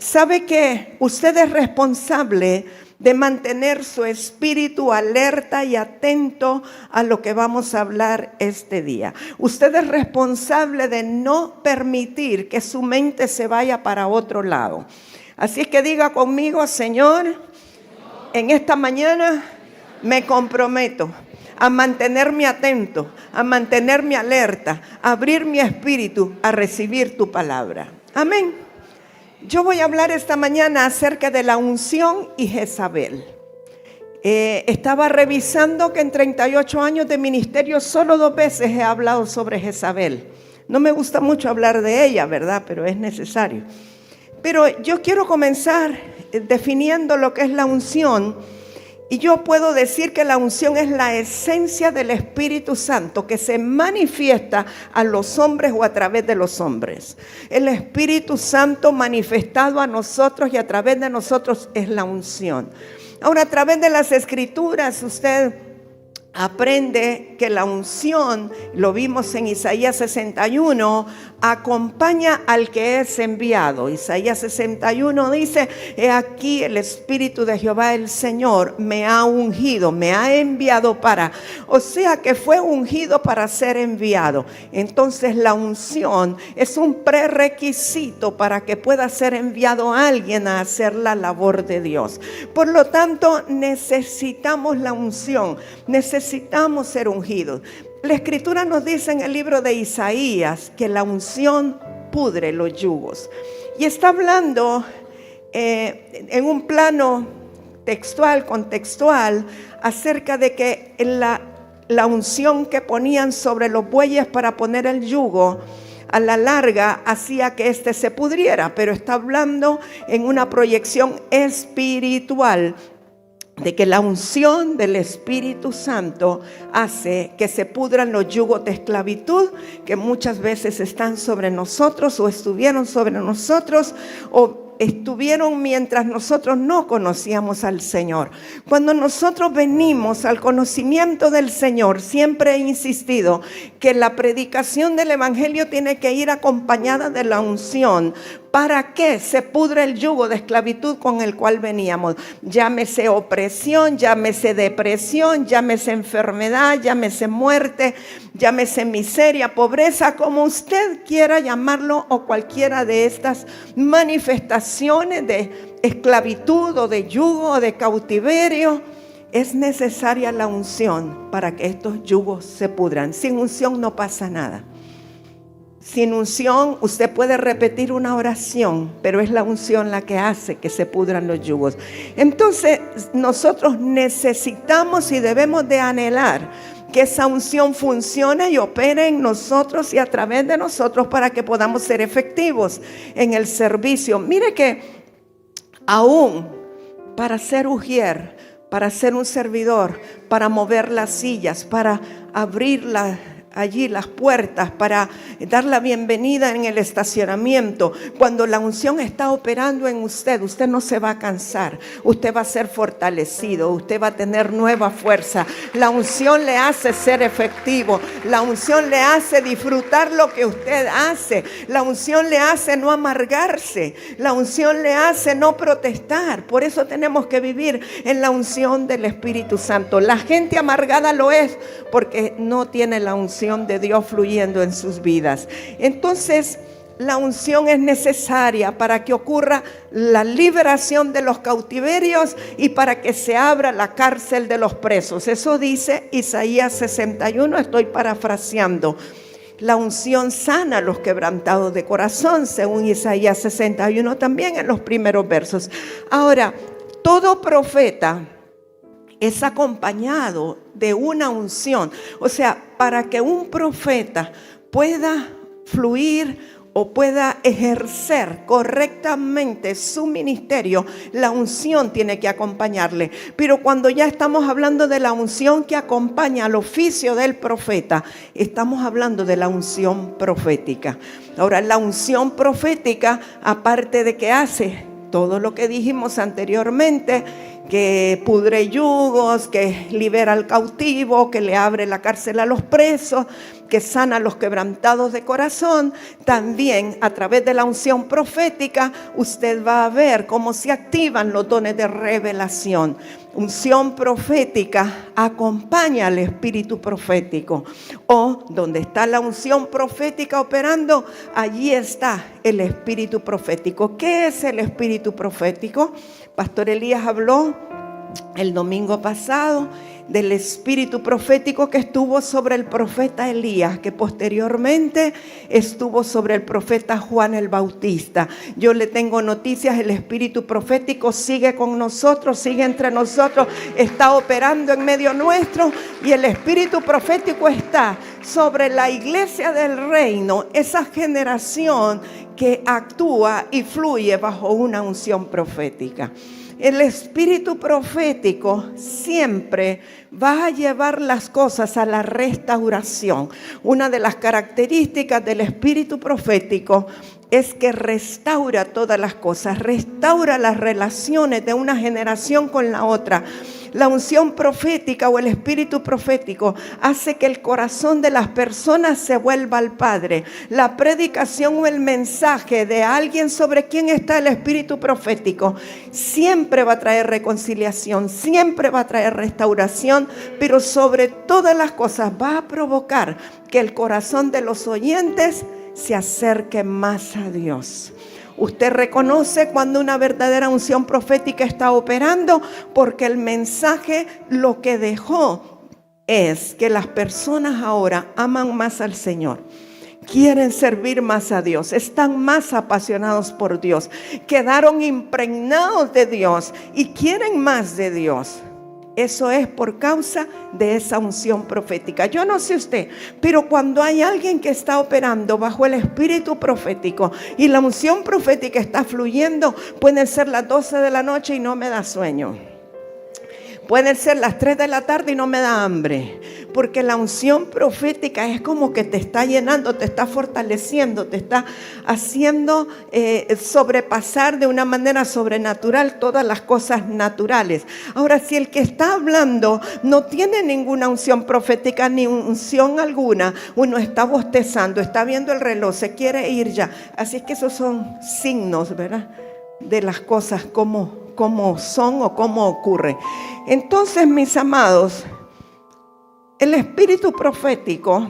Sabe que usted es responsable de mantener su espíritu alerta y atento a lo que vamos a hablar este día. Usted es responsable de no permitir que su mente se vaya para otro lado. Así es que diga conmigo: Señor, en esta mañana me comprometo a mantenerme atento, a mantenerme alerta, a abrir mi espíritu a recibir tu palabra. Amén. Yo voy a hablar esta mañana acerca de la unción y Jezabel. Estaba revisando que en 38 años de ministerio solo 2 veces he hablado sobre Jezabel. No me gusta mucho hablar de ella, ¿verdad? Pero es necesario. Pero yo quiero comenzar definiendo lo que es la unción. Y yo puedo decir que la unción es la esencia del Espíritu Santo que se manifiesta a los hombres o a través de los hombres. El Espíritu Santo manifestado a nosotros y a través de nosotros es la unción. Ahora, a través de las Escrituras usted aprende que la unción, lo vimos en Isaías 61, acompaña al que es enviado. Isaías 61 dice: he aquí el Espíritu de Jehová el Señor me ha ungido, me ha enviado para. O sea que fue ungido para ser enviado. Entonces la unción es un prerequisito para que pueda ser enviado a alguien a hacer la labor de Dios. Por lo tanto, necesitamos la unción, necesitamos ser ungidos. La Escritura nos dice en el libro de Isaías que la unción pudre los yugos. Y está hablando en un plano textual, contextual, acerca de que la unción que ponían sobre los bueyes para poner el yugo, a la larga hacía que éste se pudriera. Pero está hablando en una proyección espiritual, de que la unción del Espíritu Santo hace que se pudran los yugos de esclavitud que muchas veces están sobre nosotros o estuvieron sobre nosotros o estuvieron mientras nosotros no conocíamos al Señor. Cuando nosotros venimos al conocimiento del Señor, siempre he insistido que la predicación del Evangelio tiene que ir acompañada de la unción, para que se pudre el yugo de esclavitud con el cual veníamos. Llámese opresión, llámese depresión, llámese enfermedad, llámese muerte, llámese miseria, pobreza, como usted quiera llamarlo, o cualquiera de estas manifestaciones de esclavitud o de yugo o de cautiverio. Es necesaria la unción para que estos yugos se pudran. Sin unción no pasa nada. Sin unción usted puede repetir una oración, pero es la unción la que hace que se pudran los yugos. Entonces nosotros necesitamos y debemos de anhelar que esa unción funcione y opere en nosotros y a través de nosotros para que podamos ser efectivos en el servicio. Mire que aún para ser ujier, para ser un servidor, para mover las sillas, para abrir allí las puertas, para dar la bienvenida en el estacionamiento, cuando la unción está operando en usted, usted no se va a cansar, usted va a ser fortalecido, usted va a tener nueva fuerza. La unción le hace ser efectivo, la unción le hace disfrutar lo que usted hace, la unción le hace no amargarse, la unción le hace no protestar. Por eso tenemos que vivir en la unción del Espíritu Santo. La gente amargada lo es porque no tiene la unción de Dios fluyendo en sus vidas. Entonces la unción es necesaria para que ocurra la liberación de los cautiverios y para que se abra la cárcel de los presos. Eso dice Isaías 61, estoy parafraseando. La unción sana a los quebrantados de corazón, según Isaías 61 también en los primeros versos. Ahora, todo profeta es acompañado de una unción. O sea, para que un profeta pueda fluir o pueda ejercer correctamente su ministerio, la unción tiene que acompañarle. Pero cuando ya estamos hablando de la unción que acompaña al oficio del profeta, estamos hablando de la unción profética. Ahora, la unción profética, aparte de que hace todo lo que dijimos anteriormente, que pudre yugos, que libera al cautivo, que le abre la cárcel a los presos, que sana a los quebrantados de corazón, también a través de la unción profética usted va a ver cómo se activan los dones de revelación. Unción profética acompaña al espíritu profético, o donde está la unción profética operando, allí está el espíritu profético. ¿Qué es el espíritu profético? Pastor Elías habló el domingo pasado del espíritu profético que estuvo sobre el profeta Elías, que posteriormente estuvo sobre el profeta Juan el Bautista. Yo le tengo noticias, el espíritu profético sigue con nosotros, sigue entre nosotros, está operando en medio nuestro, y el espíritu profético está sobre la iglesia del reino, esa generación que actúa y fluye bajo una unción profética. El espíritu profético siempre va a llevar las cosas a la restauración. Una de las características del espíritu profético es que restaura todas las cosas, restaura las relaciones de una generación con la otra. La unción profética o el espíritu profético hace que el corazón de las personas se vuelva al Padre. La predicación o el mensaje de alguien sobre quien está el espíritu profético siempre va a traer reconciliación, siempre va a traer restauración, pero sobre todas las cosas va a provocar que el corazón de los oyentes se acerque más a Dios. Usted reconoce cuando una verdadera unción profética está operando, porque el mensaje lo que dejó es que las personas ahora aman más al Señor, quieren servir más a Dios, están más apasionados por Dios, quedaron impregnados de Dios y quieren más de Dios. Eso es por causa de esa unción profética. Yo no sé usted, pero cuando hay alguien que está operando bajo el espíritu profético y la unción profética está fluyendo, pueden ser las 12 de la noche y no me da sueño. Pueden ser las 3 de la tarde y no me da hambre, porque la unción profética es como que te está llenando, te está fortaleciendo, te está haciendo sobrepasar de una manera sobrenatural todas las cosas naturales. Ahora, si el que está hablando no tiene ninguna unción profética ni unción alguna, uno está bostezando, está viendo el reloj, se quiere ir ya. Así es que esos son signos, ¿verdad?, de las cosas como son o cómo ocurre. Entonces, mis amados, el espíritu profético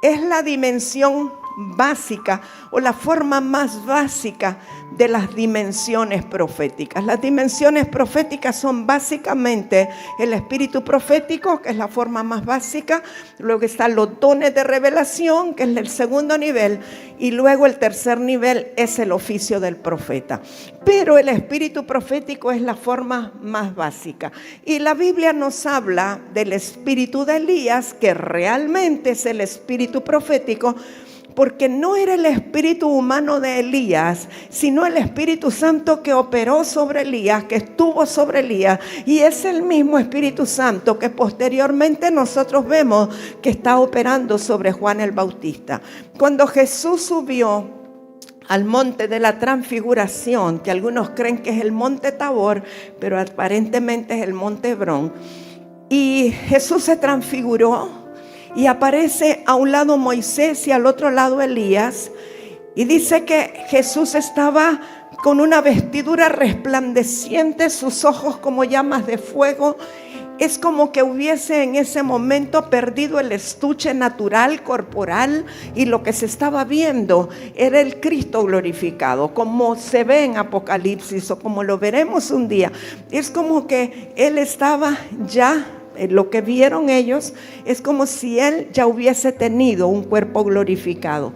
es la dimensión básica o la forma más básica de las dimensiones proféticas. Las dimensiones proféticas son básicamente el espíritu profético, que es la forma más básica. Luego están los dones de revelación, que es el segundo nivel, y luego el tercer nivel es el oficio del profeta. Pero el espíritu profético es la forma más básica. Y la Biblia nos habla del espíritu de Elías, que realmente es el espíritu profético, porque no era el espíritu humano de Elías, sino el Espíritu Santo que operó sobre Elías, que estuvo sobre Elías, y es el mismo Espíritu Santo que posteriormente nosotros vemos que está operando sobre Juan el Bautista. Cuando Jesús subió al monte de la transfiguración, que algunos creen que es el monte Tabor, pero aparentemente es el monte Hebrón, y Jesús se transfiguró, y aparece a un lado Moisés y al otro lado Elías. Y dice que Jesús estaba con una vestidura resplandeciente, sus ojos como llamas de fuego. Es como que hubiese en ese momento perdido el estuche natural, corporal, y lo que se estaba viendo era el Cristo glorificado, como se ve en Apocalipsis o como lo veremos un día. Es como que Él estaba ya, lo que vieron ellos es como si Él ya hubiese tenido un cuerpo glorificado.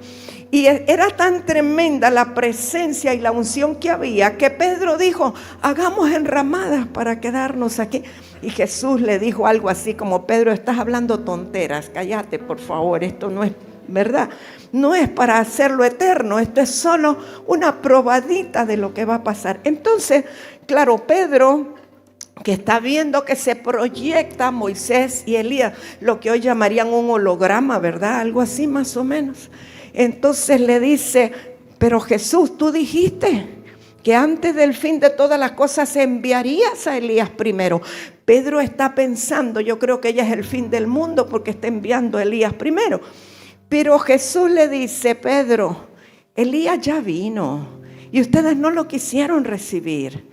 Y era tan tremenda la presencia y la unción que había, que Pedro dijo: hagamos enramadas para quedarnos aquí. Y Jesús le dijo algo así como: Pedro, estás hablando tonteras, cállate por favor, esto no es ¿verdad? No es para hacerlo eterno, esto es solo una probadita de lo que va a pasar. Entonces, claro, Pedro, que está viendo que se proyecta Moisés y Elías, lo que hoy llamarían un holograma, ¿verdad? Algo así más o menos. Entonces le dice, pero Jesús, tú dijiste que antes del fin de todas las cosas enviarías a Elías primero. Pedro está pensando, yo creo que ya es el fin del mundo porque está enviando a Elías primero. Pero Jesús le dice, Pedro, Elías ya vino y ustedes no lo quisieron recibir.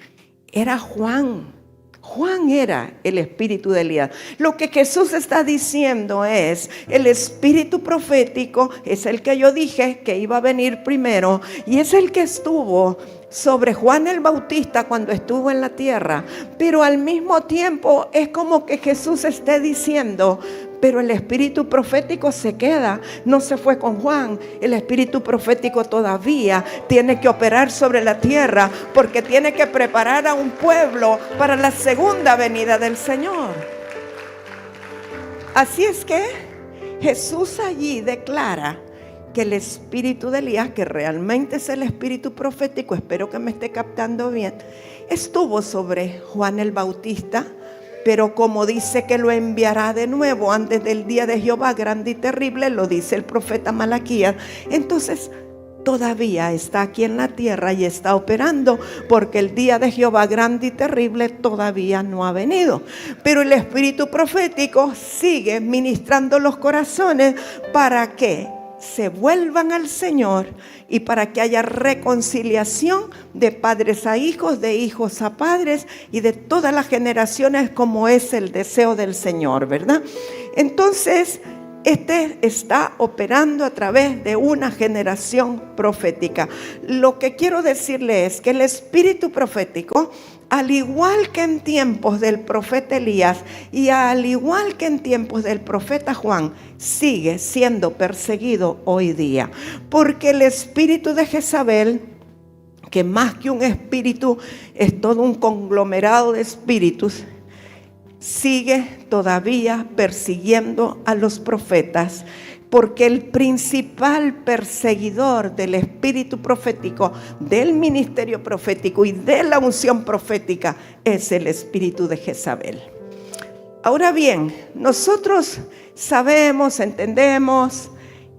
Era Juan. Juan era el espíritu de Elías. Lo que Jesús está diciendo es, el espíritu profético es el que yo dije que iba a venir primero y es el que estuvo sobre Juan el Bautista cuando estuvo en la tierra. Pero al mismo tiempo es como que Jesús esté diciendo, pero el espíritu profético se queda, no se fue con Juan. El espíritu profético todavía tiene que operar sobre la tierra porque tiene que preparar a un pueblo para la segunda venida del Señor. Así es que Jesús allí declara que el espíritu de Elías, que realmente es el espíritu profético, espero que me esté captando bien, estuvo sobre Juan el Bautista. Pero como dice que lo enviará de nuevo antes del día de Jehová grande y terrible, lo dice el profeta Malaquías, entonces todavía está aquí en la tierra y está operando, porque el día de Jehová grande y terrible todavía no ha venido. Pero el espíritu profético sigue ministrando los corazones para que se vuelvan al Señor y para que haya reconciliación de padres a hijos, de hijos a padres y de todas las generaciones, como es el deseo del Señor, ¿verdad? Entonces, este está operando a través de una generación profética. Lo que quiero decirle es que el espíritu profético, al igual que en tiempos del profeta Elías y al igual que en tiempos del profeta Juan, sigue siendo perseguido hoy día. Porque el espíritu de Jezabel, que más que un espíritu es todo un conglomerado de espíritus, sigue todavía persiguiendo a los profetas. Porque el principal perseguidor del espíritu profético, del ministerio profético y de la unción profética es el espíritu de Jezabel. Ahora bien, nosotros sabemos, entendemos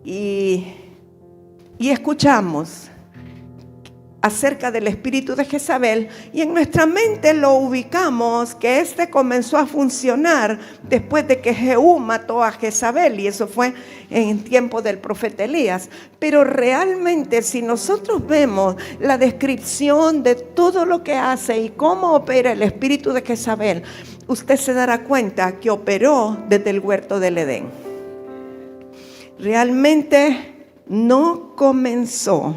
y escuchamos acerca del espíritu de Jezabel, y en nuestra mente lo ubicamos que este comenzó a funcionar después de que Jehú mató a Jezabel, y eso fue en tiempo del profeta Elías. Pero realmente, si nosotros vemos la descripción de todo lo que hace y cómo opera el espíritu de Jezabel, usted se dará cuenta que operó desde el huerto del Edén. Realmente no comenzó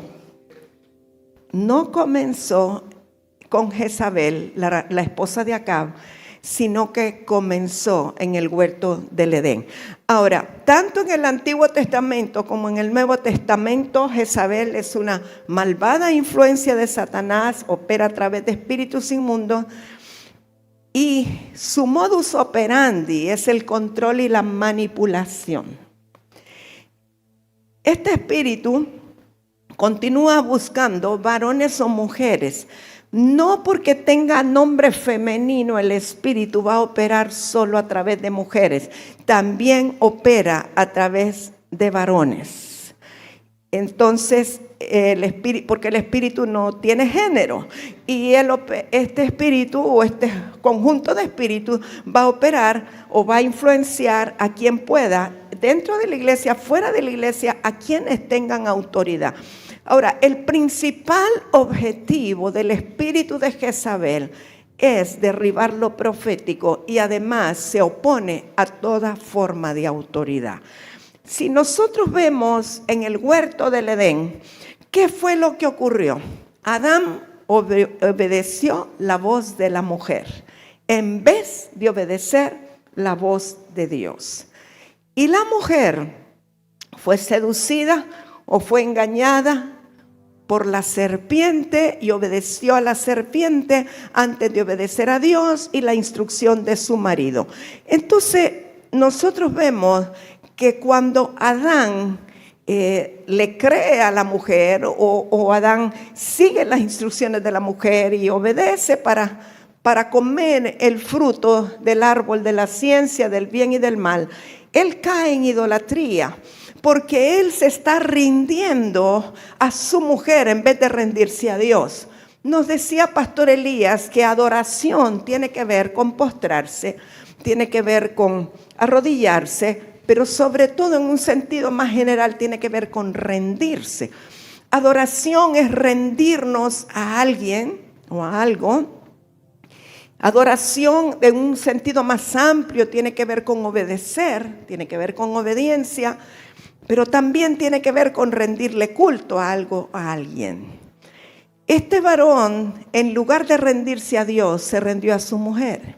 con Jezabel, la esposa de Acab, sino que comenzó en el huerto del Edén. Ahora, tanto en el Antiguo Testamento como en el Nuevo Testamento, Jezabel es una malvada influencia de Satanás, opera a través de espíritus inmundos, y su modus operandi es el control y la manipulación. Este espíritu continúa buscando varones o mujeres. No porque tenga nombre femenino el espíritu va a operar solo a través de mujeres. También opera a través de varones. Entonces, porque el espíritu no tiene género. Y este espíritu o este conjunto de espíritus va a operar o va a influenciar a quien pueda, dentro de la iglesia, fuera de la iglesia, a quienes tengan autoridad. Ahora, el principal objetivo del espíritu de Jezabel es derribar lo profético y además se opone a toda forma de autoridad. Si nosotros vemos en el huerto del Edén, ¿qué fue lo que ocurrió? Adán obedeció la voz de la mujer en vez de obedecer la voz de Dios. Y la mujer fue seducida o fue engañada por la serpiente y obedeció a la serpiente antes de obedecer a Dios y la instrucción de su marido. Entonces nosotros vemos que cuando Adán le cree a la mujer o Adán sigue las instrucciones de la mujer y obedece para comer el fruto del árbol de la ciencia del bien y del mal, él cae en idolatría porque él se está rindiendo a su mujer en vez de rendirse a Dios. Nos decía Pastor Elías que adoración tiene que ver con postrarse, tiene que ver con arrodillarse, pero sobre todo en un sentido más general tiene que ver con rendirse. Adoración es rendirnos a alguien o a algo. Adoración en un sentido más amplio tiene que ver con obedecer, tiene que ver con obediencia, pero también tiene que ver con rendirle culto a algo, a alguien. Este varón, en lugar de rendirse a Dios, se rindió a su mujer.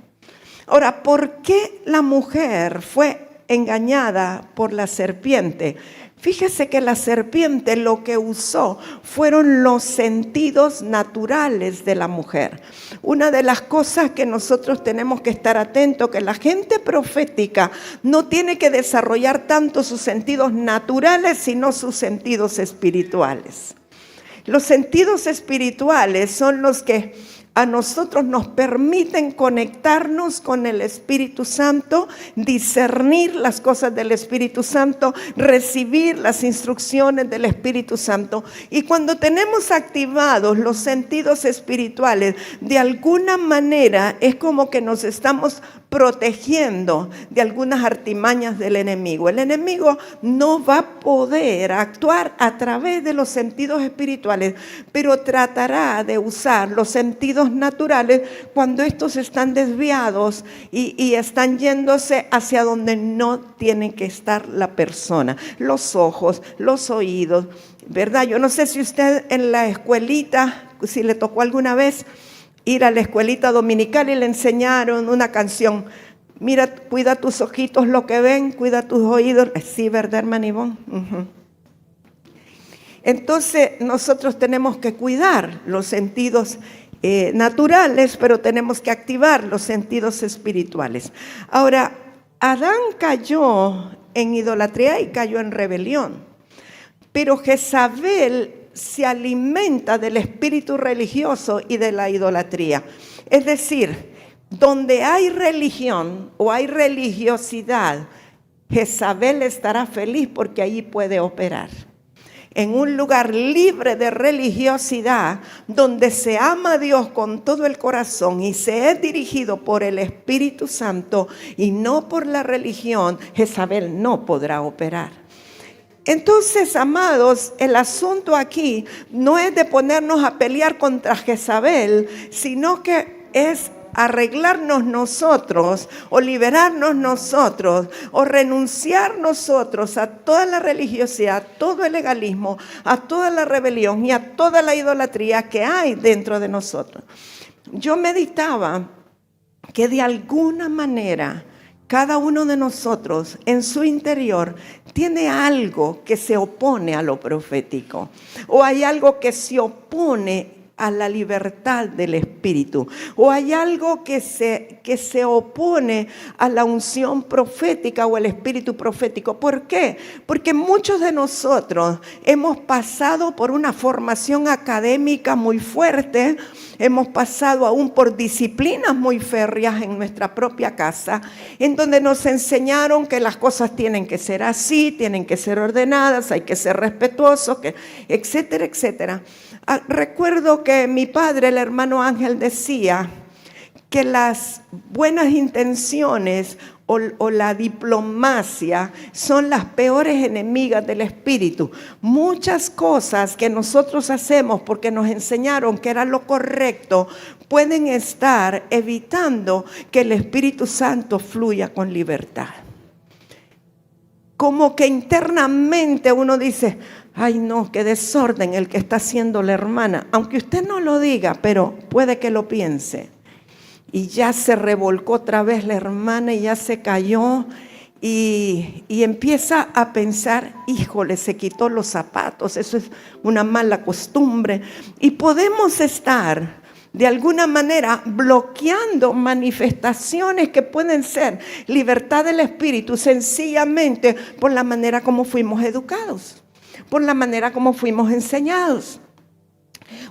Ahora, ¿por qué la mujer fue engañada por la serpiente? Fíjese que la serpiente lo que usó fueron los sentidos naturales de la mujer. Una de las cosas que nosotros tenemos que estar atentos, que la gente profética no tiene que desarrollar tanto sus sentidos naturales, sino sus sentidos espirituales. Los sentidos espirituales son los que a nosotros nos permiten conectarnos con el Espíritu Santo, discernir las cosas del Espíritu Santo, recibir las instrucciones del Espíritu Santo. Y cuando tenemos activados los sentidos espirituales, de alguna manera es como que nos estamos protegiendo de algunas artimañas del enemigo. El enemigo no va a poder actuar a través de los sentidos espirituales, pero tratará de usar los sentidos naturales cuando estos están desviados y están yéndose hacia donde no tiene que estar la persona. Los ojos, los oídos, ¿verdad? Yo no sé si usted en la escuelita, si le tocó alguna vez ir a la escuelita dominical y le enseñaron una canción. Mira, cuida tus ojitos lo que ven, cuida tus oídos. Sí, ¿verdad, hermana Ivonne? Entonces nosotros tenemos que cuidar los sentidos naturales, pero tenemos que activar los sentidos espirituales. Ahora, Adán cayó en idolatría y cayó en rebelión, pero Jezabel se alimenta del espíritu religioso y de la idolatría. Es decir, donde hay religión o hay religiosidad, Jezabel estará feliz porque allí puede operar. En un lugar libre de religiosidad, donde se ama a Dios con todo el corazón y se es dirigido por el Espíritu Santo y no por la religión, Jezabel no podrá operar. Entonces, amados, el asunto aquí no es de ponernos a pelear contra Jezabel, sino que es arreglarnos nosotros o liberarnos nosotros o renunciar nosotros a toda la religiosidad, a todo el legalismo, a toda la rebelión y a toda la idolatría que hay dentro de nosotros. Yo meditaba que de alguna manera cada uno de nosotros en su interior tiene algo que se opone a lo profético o hay algo que se opone a la libertad del Espíritu o hay algo que se opone a la unción profética o el espíritu profético. ¿Por qué? Porque muchos de nosotros hemos pasado por una formación académica muy fuerte, hemos pasado aún por disciplinas muy férreas en nuestra propia casa, en donde nos enseñaron que las cosas tienen que ser así, tienen que ser ordenadas, hay que ser respetuosos, etcétera, etcétera. Recuerdo que mi padre, el hermano Ángel, decía que las buenas intenciones o la diplomacia son las peores enemigas del espíritu. Muchas cosas que nosotros hacemos porque nos enseñaron que era lo correcto pueden estar evitando que el Espíritu Santo fluya con libertad. Como que internamente uno dice: ay no, qué desorden el que está haciendo la hermana. Aunque usted no lo diga, pero puede que lo piense. Y ya se revolcó otra vez la hermana y ya se cayó. Y empieza a pensar: híjole, se quitó los zapatos, eso es una mala costumbre. Y podemos estar de alguna manera bloqueando manifestaciones que pueden ser libertad del espíritu, sencillamente por la manera como fuimos educados. por la manera como fuimos enseñados,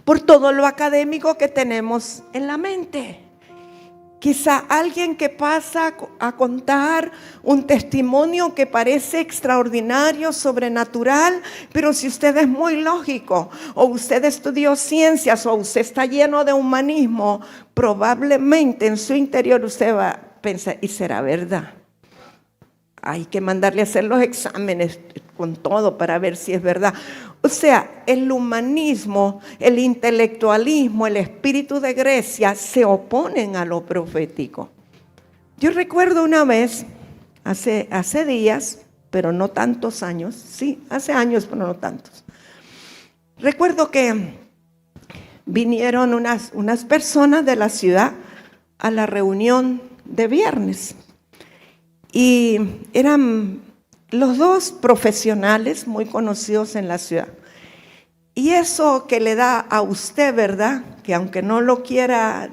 por todo lo académico que tenemos en la mente. Quizá alguien que pasa a contar un testimonio que parece extraordinario, sobrenatural, pero si usted es muy lógico, o usted estudió ciencias, o usted está lleno de humanismo, probablemente en su interior usted va a pensar, ¿y será verdad? Hay que mandarle a hacer los exámenes con todo para ver si es verdad. O sea, el humanismo, el intelectualismo, el espíritu de Grecia se oponen a lo profético. Yo recuerdo una vez, hace días, pero no tantos años, sí, hace años, pero no tantos. Recuerdo que vinieron unas personas de la ciudad a la reunión de viernes. Y eran los dos profesionales muy conocidos en la ciudad. Y eso que le da a usted, ¿verdad? Que aunque no lo quiera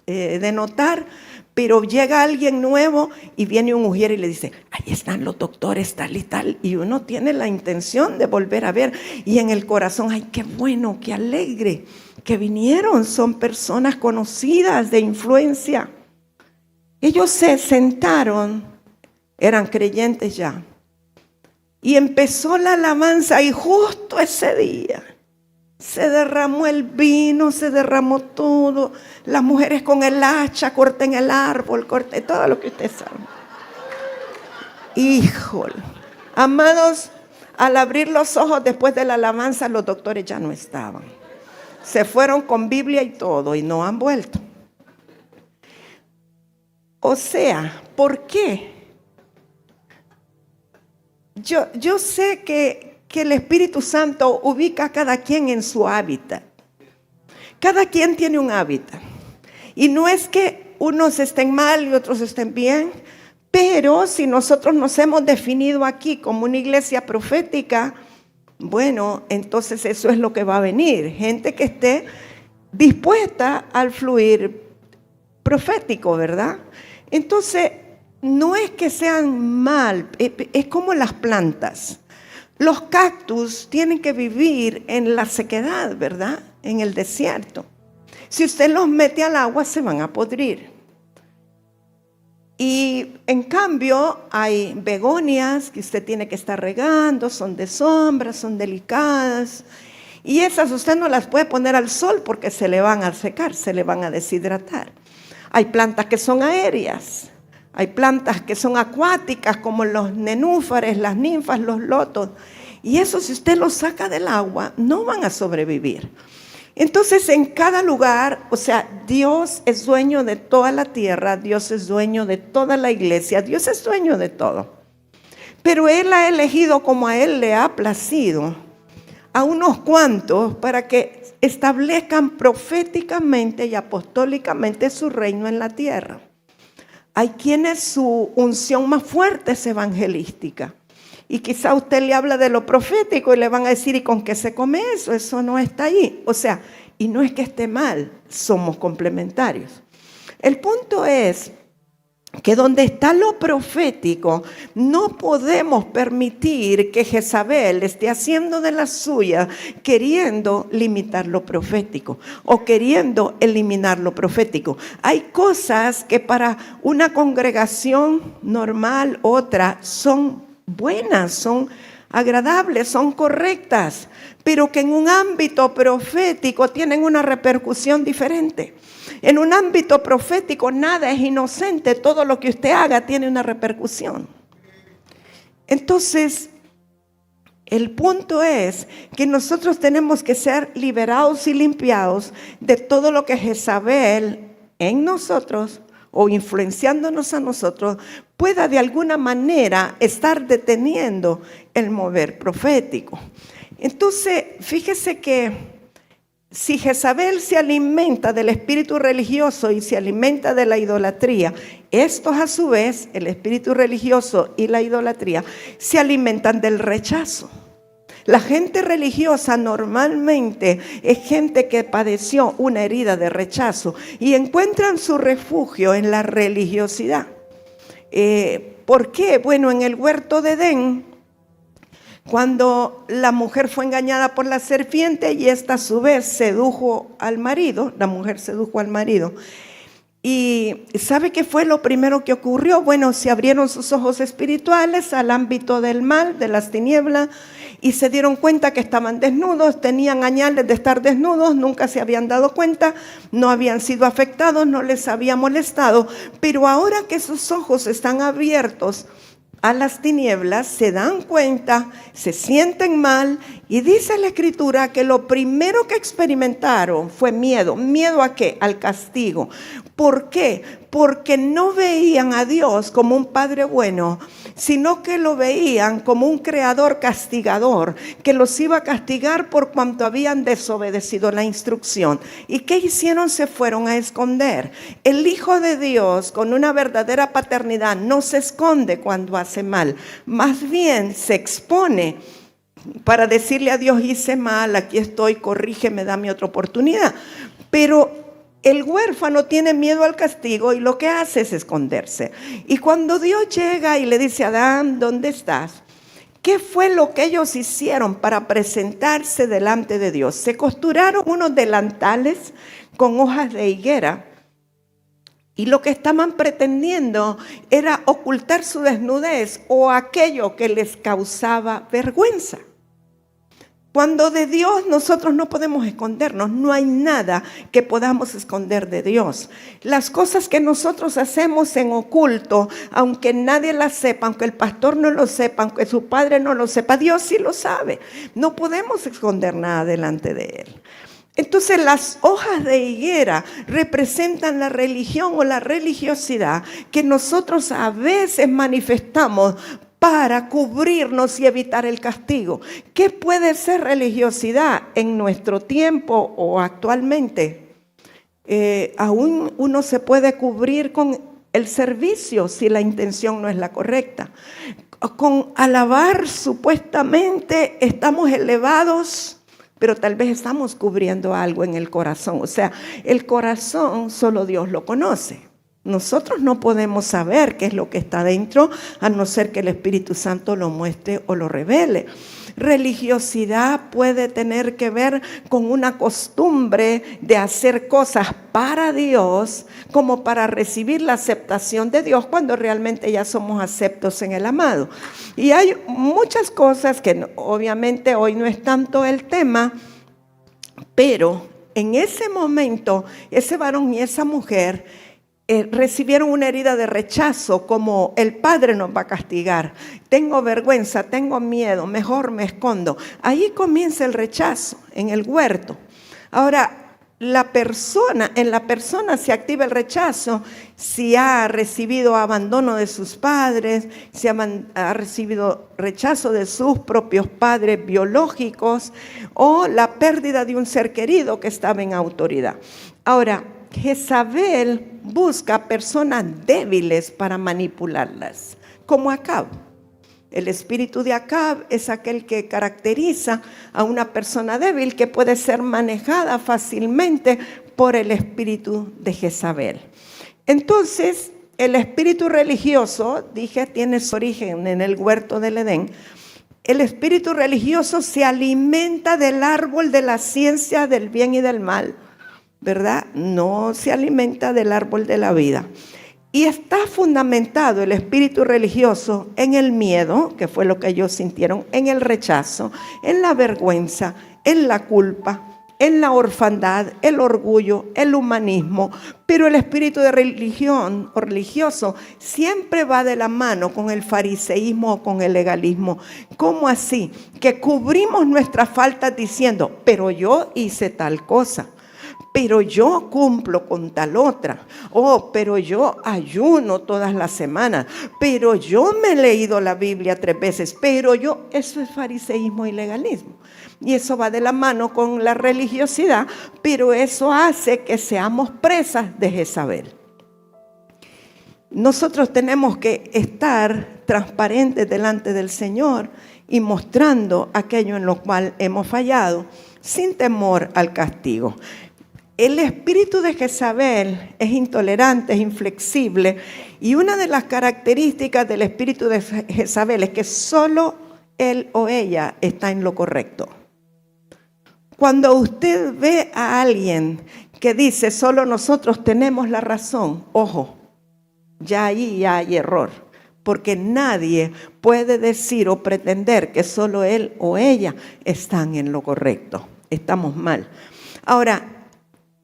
denotar, pero llega alguien nuevo y viene un ujier y le dice, ahí están los doctores tal y tal. Y uno tiene la intención de volver a ver. Y en el corazón, ay, qué bueno, qué alegre que vinieron. Son personas conocidas de influencia. Ellos se sentaron. Eran creyentes ya. Y empezó la alabanza y justo ese día se derramó el vino, se derramó todo. Las mujeres con el hacha, corten el árbol, corten todo lo que ustedes saben. Híjole. Amados, al abrir los ojos después de la alabanza, los doctores ya no estaban. Se fueron con Biblia y todo y no han vuelto. O sea, ¿por qué? Yo sé que el Espíritu Santo ubica a cada quien en su hábitat. Cada quien tiene un hábitat. Y no es que unos estén mal y otros estén bien, pero si nosotros nos hemos definido aquí como una iglesia profética, bueno, entonces eso es lo que va a venir. Gente que esté dispuesta al fluir profético, ¿verdad? Entonces, no es que sean mal, es como las plantas. Los cactus tienen que vivir en la sequedad, ¿verdad? En el desierto. Si usted los mete al agua, se van a podrir. Y en cambio, hay begonias que usted tiene que estar regando, son de sombra, son delicadas. Y esas usted no las puede poner al sol porque se le van a secar, se le van a deshidratar. Hay plantas que son aéreas. Hay plantas que son acuáticas como los nenúfares, las ninfas, los lotos. Y eso si usted los saca del agua, no van a sobrevivir. Entonces en cada lugar, o sea, Dios es dueño de toda la tierra, Dios es dueño de toda la iglesia, Dios es dueño de todo. Pero Él ha elegido como a Él le ha placido a unos cuantos para que establezcan proféticamente y apostólicamente su reino en la tierra. Hay quienes su unción más fuerte es evangelística. Y quizá usted le habla de lo profético y le van a decir, ¿y con qué se come eso? Eso no está ahí. O sea, y no es que esté mal, somos complementarios. El punto es que donde está lo profético, no podemos permitir que Jezabel esté haciendo de la suya, queriendo limitar lo profético o queriendo eliminar lo profético. Hay cosas que para una congregación normal, otra, son buenas, son agradables, son correctas, pero que en un ámbito profético tienen una repercusión diferente. En un ámbito profético nada es inocente, todo lo que usted haga tiene una repercusión. Entonces, el punto es que nosotros tenemos que ser liberados y limpiados de todo lo que Jezabel en nosotros o influenciándonos a nosotros pueda de alguna manera estar deteniendo el mover profético. Entonces, fíjese que si Jezabel se alimenta del espíritu religioso y se alimenta de la idolatría, estos a su vez, el espíritu religioso y la idolatría, se alimentan del rechazo. La gente religiosa normalmente es gente que padeció una herida de rechazo y encuentran su refugio en la religiosidad. ¿Por qué? Bueno, en el huerto de Edén, cuando la mujer fue engañada por la serpiente y esta a su vez sedujo al marido, la mujer sedujo al marido. ¿Y sabe qué fue lo primero que ocurrió? Bueno, se abrieron sus ojos espirituales al ámbito del mal, de las tinieblas, y se dieron cuenta que estaban desnudos, tenían añales de estar desnudos, nunca se habían dado cuenta, no habían sido afectados, no les había molestado, pero ahora que sus ojos están abiertos a las tinieblas, se dan cuenta, se sienten mal, y dice la Escritura que lo primero que experimentaron fue miedo. ¿Miedo a qué? Al castigo. ¿Por qué? Porque no veían a Dios como un Padre bueno, sino que lo veían como un creador castigador, que los iba a castigar por cuanto habían desobedecido la instrucción. ¿Y qué hicieron? Se fueron a esconder. El Hijo de Dios, con una verdadera paternidad, no se esconde cuando hace mal, más bien se expone para decirle a Dios: hice mal, aquí estoy, corrígeme, dame otra oportunidad. Pero el huérfano tiene miedo al castigo y lo que hace es esconderse. Y cuando Dios llega y le dice: Adán, ¿dónde estás? ¿Qué fue lo que ellos hicieron para presentarse delante de Dios? Se costuraron unos delantales con hojas de higuera, y lo que estaban pretendiendo era ocultar su desnudez o aquello que les causaba vergüenza. Cuando de Dios nosotros no podemos escondernos, no hay nada que podamos esconder de Dios. Las cosas que nosotros hacemos en oculto, aunque nadie las sepa, aunque el pastor no lo sepa, aunque su padre no lo sepa, Dios sí lo sabe. No podemos esconder nada delante de Él. Entonces las hojas de higuera representan la religión o la religiosidad que nosotros a veces manifestamos para cubrirnos y evitar el castigo. ¿Qué puede ser religiosidad en nuestro tiempo o actualmente? Aún uno se puede cubrir con el servicio si la intención no es la correcta. Con alabar supuestamente estamos elevados, pero tal vez estamos cubriendo algo en el corazón. O sea, el corazón solo Dios lo conoce. Nosotros no podemos saber qué es lo que está dentro, a no ser que el Espíritu Santo lo muestre o lo revele. Religiosidad puede tener que ver con una costumbre de hacer cosas para Dios, como para recibir la aceptación de Dios, cuando realmente ya somos aceptos en el amado. Y hay muchas cosas que obviamente hoy no es tanto el tema, pero en ese momento, ese varón y esa mujer recibieron una herida de rechazo, como el Padre nos va a castigar. Tengo vergüenza, tengo miedo, mejor me escondo. Ahí comienza el rechazo, en el huerto. Ahora, en la persona se activa el rechazo si ha recibido abandono de sus padres, si ha recibido rechazo de sus propios padres biológicos, o la pérdida de un ser querido que estaba en autoridad. Ahora, Jezabel busca personas débiles para manipularlas, como Acab. El espíritu de Acab es aquel que caracteriza a una persona débil que puede ser manejada fácilmente por el espíritu de Jezabel. Entonces, el espíritu religioso, dije, tiene su origen en el huerto del Edén. El espíritu religioso se alimenta del árbol de la ciencia del bien y del mal, ¿verdad? No se alimenta del árbol de la vida. Y está fundamentado el espíritu religioso en el miedo, que fue lo que ellos sintieron, en el rechazo, en la vergüenza, en la culpa, en la orfandad, el orgullo, el humanismo. Pero el espíritu de religión o religioso siempre va de la mano con el fariseísmo o con el legalismo. ¿Cómo así? Que cubrimos nuestras faltas diciendo: pero yo hice tal cosa, pero yo cumplo con tal otra, pero yo ayuno todas las semanas, pero yo me he leído la Biblia 3 veces, pero yo, eso es fariseísmo y legalismo. Y eso va de la mano con la religiosidad, pero eso hace que seamos presas de Jezabel. Nosotros tenemos que estar transparentes delante del Señor y mostrando aquello en lo cual hemos fallado, sin temor al castigo. El espíritu de Jezabel es intolerante, es inflexible, y una de las características del espíritu de Jezabel es que solo él o ella está en lo correcto. Cuando usted ve a alguien que dice solo nosotros tenemos la razón, ojo, ya ahí ya hay error, porque nadie puede decir o pretender que solo él o ella están en lo correcto. Estamos mal. Ahora,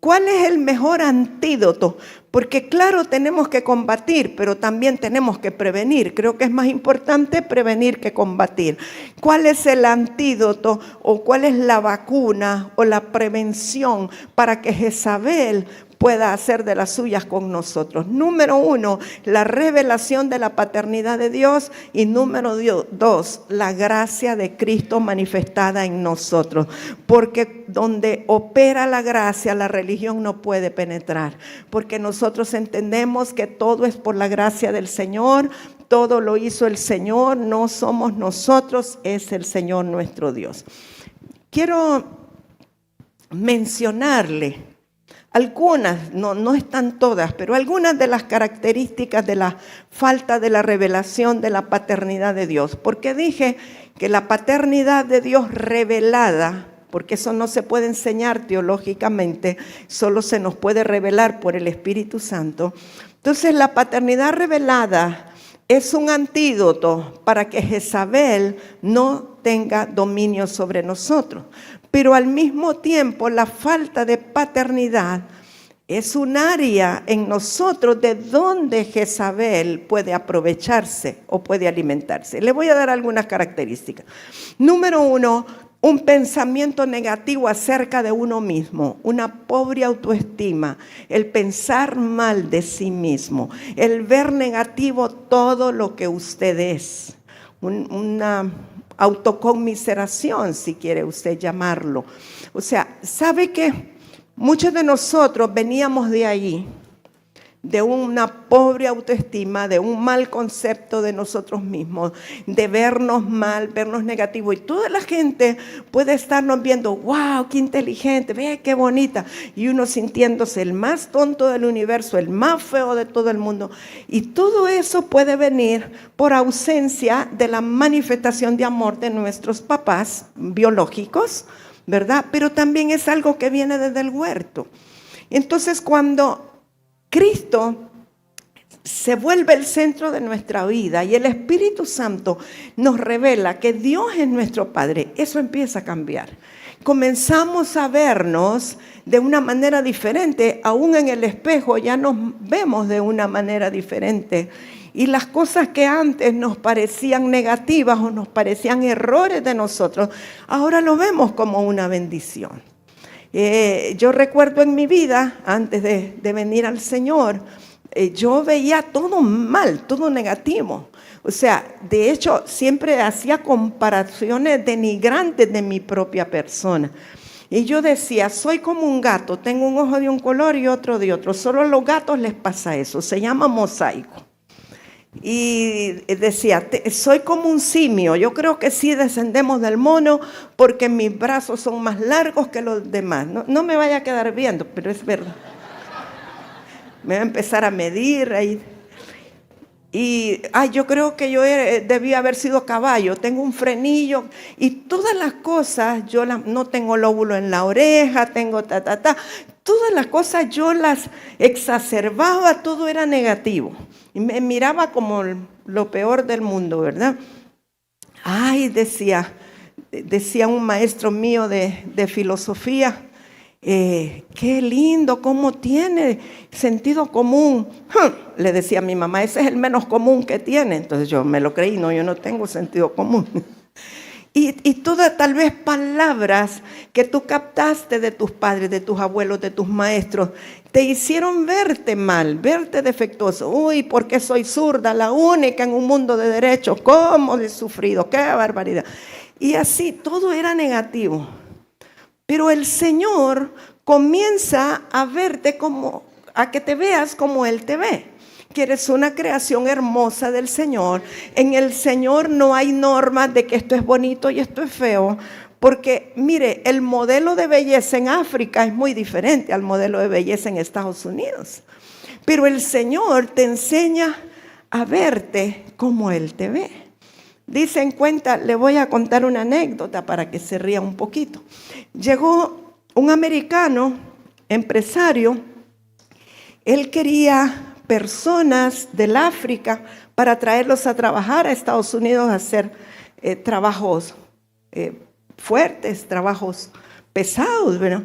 ¿cuál es el mejor antídoto? Porque claro, tenemos que combatir, pero también tenemos que prevenir. Creo que es más importante prevenir que combatir. ¿Cuál es el antídoto o cuál es la vacuna o la prevención para que Jezabel pueda hacer de las suyas con nosotros? Número 1, la revelación de la paternidad de Dios, y número 2, la gracia de Cristo manifestada en nosotros. Porque donde opera la gracia, la religión no puede penetrar, porque nosotros entendemos que todo es por la gracia del Señor, todo lo hizo el Señor, no somos nosotros, es el Señor nuestro Dios. Quiero mencionarle algunas, no están todas, pero algunas de las características de la falta de la revelación de la paternidad de Dios. Porque dije que la paternidad de Dios revelada, porque eso no se puede enseñar teológicamente, solo se nos puede revelar por el Espíritu Santo. Entonces la paternidad revelada es un antídoto para que Jezabel no tenga dominio sobre nosotros. Pero al mismo tiempo la falta de paternidad es un área en nosotros de donde Jezabel puede aprovecharse o puede alimentarse. Le voy a dar algunas características. Número 1, un pensamiento negativo acerca de uno mismo, una pobre autoestima, el pensar mal de sí mismo, el ver negativo todo lo que usted es, una autoconmiseración, si quiere usted llamarlo. O sea, ¿sabe qué? Muchos de nosotros veníamos de ahí, de una pobre autoestima, de un mal concepto de nosotros mismos, de vernos mal, vernos negativos. Y toda la gente puede estarnos viendo, wow, qué inteligente, ve qué bonita. Y uno sintiéndose el más tonto del universo, el más feo de todo el mundo. Y todo eso puede venir por ausencia de la manifestación de amor de nuestros papás biológicos, ¿verdad? Pero también es algo que viene desde el huerto. Entonces, cuando Cristo se vuelve el centro de nuestra vida y el Espíritu Santo nos revela que Dios es nuestro Padre, eso empieza a cambiar. Comenzamos a vernos de una manera diferente, aún en el espejo ya nos vemos de una manera diferente. Y las cosas que antes nos parecían negativas o nos parecían errores de nosotros, ahora lo vemos como una bendición. Yo recuerdo en mi vida, antes de venir al Señor, yo veía todo mal, todo negativo. O sea, de hecho, siempre hacía comparaciones denigrantes de mi propia persona. Y yo decía, soy como un gato, tengo un ojo de un color y otro de otro. Solo a los gatos les pasa eso, se llama mosaico. Y decía, soy como un simio, yo creo que sí descendemos del mono porque mis brazos son más largos que los demás. No me vaya a quedar viendo, pero es verdad. Me va a empezar a medir ahí. Y yo creo que yo debía haber sido caballo, tengo un frenillo y todas las cosas, no tengo lóbulo en la oreja, tengo todas las cosas yo las exacerbaba, todo era negativo. Y me miraba como lo peor del mundo, ¿verdad? Decía un maestro mío de filosofía, qué lindo, cómo tiene sentido común. Le decía a mi mamá, ese es el menos común que tiene. Entonces yo me lo creí, no, yo no tengo sentido común. Y todas tal vez palabras que tú captaste de tus padres, de tus abuelos, de tus maestros, te hicieron verte mal, verte defectuoso. Uy, ¿por qué soy zurda? La única en un mundo de derechos. ¿Cómo he sufrido? ¡Qué barbaridad! Y así, todo era negativo. Pero el Señor comienza a verte a que te veas como Él te ve. Que eres una creación hermosa del Señor. En el Señor no hay normas de que esto es bonito y esto es feo. Porque, mire, el modelo de belleza en África es muy diferente al modelo de belleza en Estados Unidos. Pero el Señor te enseña a verte como Él te ve. Dicen cuenta, le voy a contar una anécdota para que se ría un poquito. Llegó un americano, empresario, él quería personas del África para traerlos a trabajar a Estados Unidos a hacer trabajos fuertes, trabajos pesados, ¿verdad?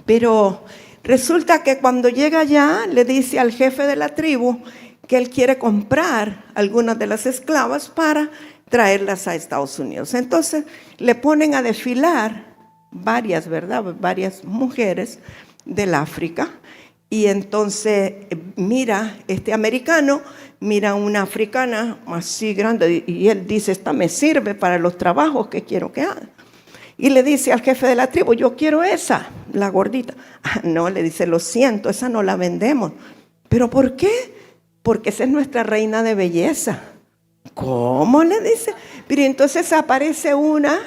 Pero resulta que cuando llega allá le dice al jefe de la tribu que él quiere comprar algunas de las esclavas para traerlas a Estados Unidos. Entonces le ponen a desfilar varias, ¿verdad? Varias mujeres del África. Y entonces mira, este americano mira una africana así grande y él dice, esta me sirve para los trabajos que quiero que haga. Y le dice al jefe de la tribu, yo quiero esa, la gordita. Ah, no, le dice, lo siento, esa no la vendemos. ¿Pero por qué? Porque esa es nuestra reina de belleza. ¿Cómo? Le dice. Pero entonces aparece una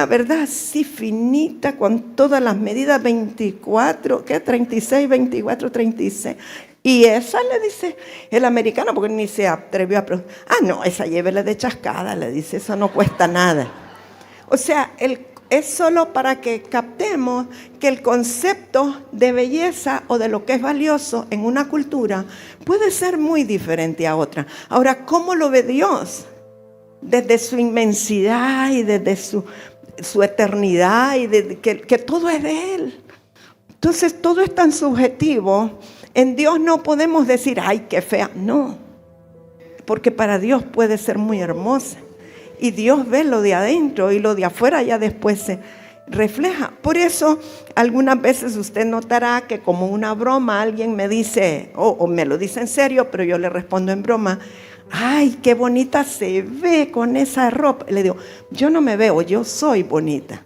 verdad así finita con todas las medidas 24, ¿qué? 36, 24, 36. Y esa le dice el americano, porque ni se atrevió a preguntar. Ah, no, esa llévele de chascada, le dice, eso no cuesta nada. O sea, es solo para que captemos que el concepto de belleza o de lo que es valioso en una cultura puede ser muy diferente a otra. Ahora, ¿cómo lo ve Dios? Desde su inmensidad y desde su eternidad y que todo es de Él. Entonces, todo es tan subjetivo. En Dios no podemos decir, ay, qué fea. No, porque para Dios puede ser muy hermosa. Y Dios ve lo de adentro y lo de afuera ya después se refleja. Por eso, algunas veces usted notará que como una broma alguien me dice, o me lo dice en serio, pero yo le respondo en broma, ay, qué bonita se ve con esa ropa. Le digo, yo no me veo, yo soy bonita.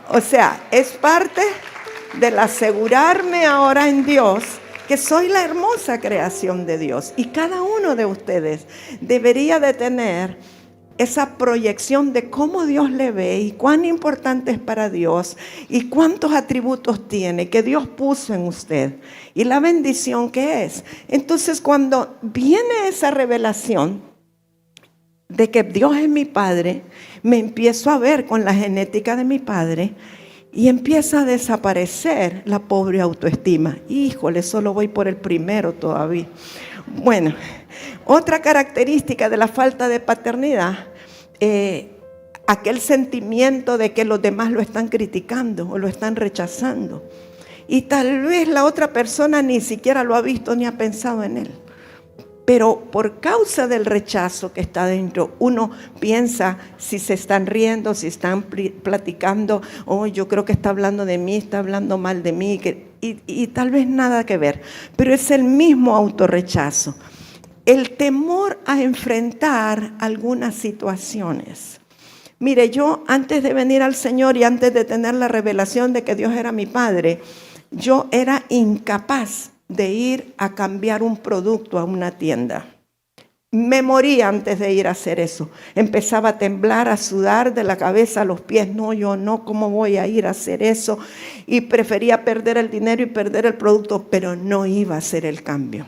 O sea, es parte del asegurarme ahora en Dios que soy la hermosa creación de Dios. Y cada uno de ustedes debería de tener esa proyección de cómo Dios le ve y cuán importante es para Dios y cuántos atributos tiene que Dios puso en usted y la bendición que es. Entonces, cuando viene esa revelación de que Dios es mi Padre, me empiezo a ver con la genética de mi Padre y empieza a desaparecer la pobre autoestima. Híjole, solo voy por el primero todavía. Bueno, otra característica de la falta de paternidad, aquel sentimiento de que los demás lo están criticando o lo están rechazando. Y tal vez la otra persona ni siquiera lo ha visto ni ha pensado en él. Pero por causa del rechazo que está dentro, uno piensa si se están riendo, si están platicando, oh, yo creo que está hablando de mí, está hablando mal de mí, y tal vez nada que ver. Pero es el mismo autorrechazo. El temor a enfrentar algunas situaciones. Mire, yo antes de venir al Señor y antes de tener la revelación de que Dios era mi Padre, yo era incapaz de ir a cambiar un producto a una tienda. Me moría antes de ir a hacer eso. Empezaba a temblar, a sudar de la cabeza a los pies. No, yo no, ¿cómo voy a ir a hacer eso? Y prefería perder el dinero y perder el producto, pero no iba a hacer el cambio.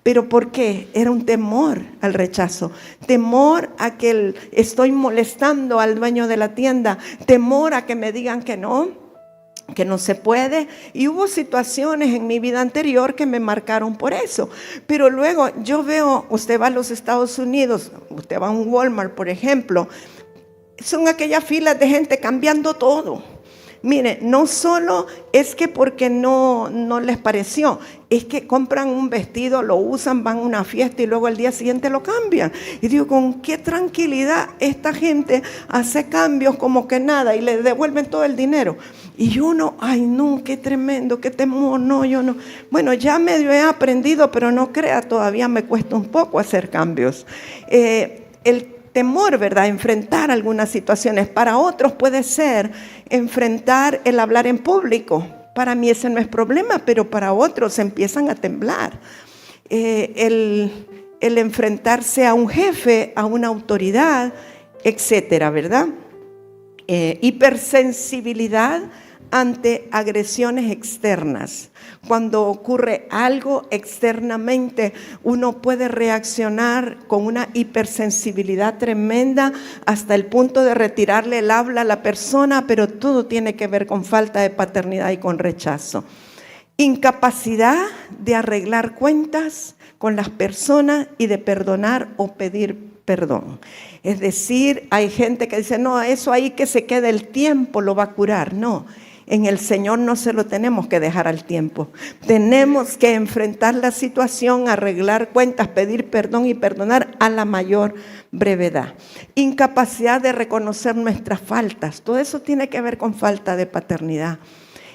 ¿Pero por qué? Era un temor al rechazo, temor a que estoy molestando al dueño de la tienda, temor a que me digan que no se puede. Y hubo situaciones en mi vida anterior que me marcaron por eso. Pero luego yo veo, usted va a los Estados Unidos, usted va a un Walmart, por ejemplo, son aquellas filas de gente cambiando todo. Mire, no solo es que porque no les pareció, es que compran un vestido, lo usan, van a una fiesta y luego al día siguiente lo cambian. Y digo, con qué tranquilidad esta gente hace cambios como que nada y le devuelven todo el dinero. Y uno, ay no, qué tremendo, qué temor, no, yo no. Bueno, ya medio he aprendido, pero no crea, todavía me cuesta un poco hacer cambios. El temor, ¿verdad? Enfrentar algunas situaciones. Para otros puede ser enfrentar el hablar en público. Para mí ese no es problema, pero para otros empiezan a temblar. El enfrentarse a un jefe, a una autoridad, etcétera, ¿verdad? Hipersensibilidad ante agresiones externas. Cuando ocurre algo externamente, uno puede reaccionar con una hipersensibilidad tremenda hasta el punto de retirarle el habla a la persona, pero todo tiene que ver con falta de paternidad y con rechazo. Incapacidad de arreglar cuentas con las personas y de perdonar o pedir perdón. Es decir, hay gente que dice, no, eso ahí que se quede el tiempo lo va a curar. No, en el Señor no se lo tenemos que dejar al tiempo. Tenemos que enfrentar la situación, arreglar cuentas, pedir perdón y perdonar a la mayor brevedad. Incapacidad de reconocer nuestras faltas. Todo eso tiene que ver con falta de paternidad.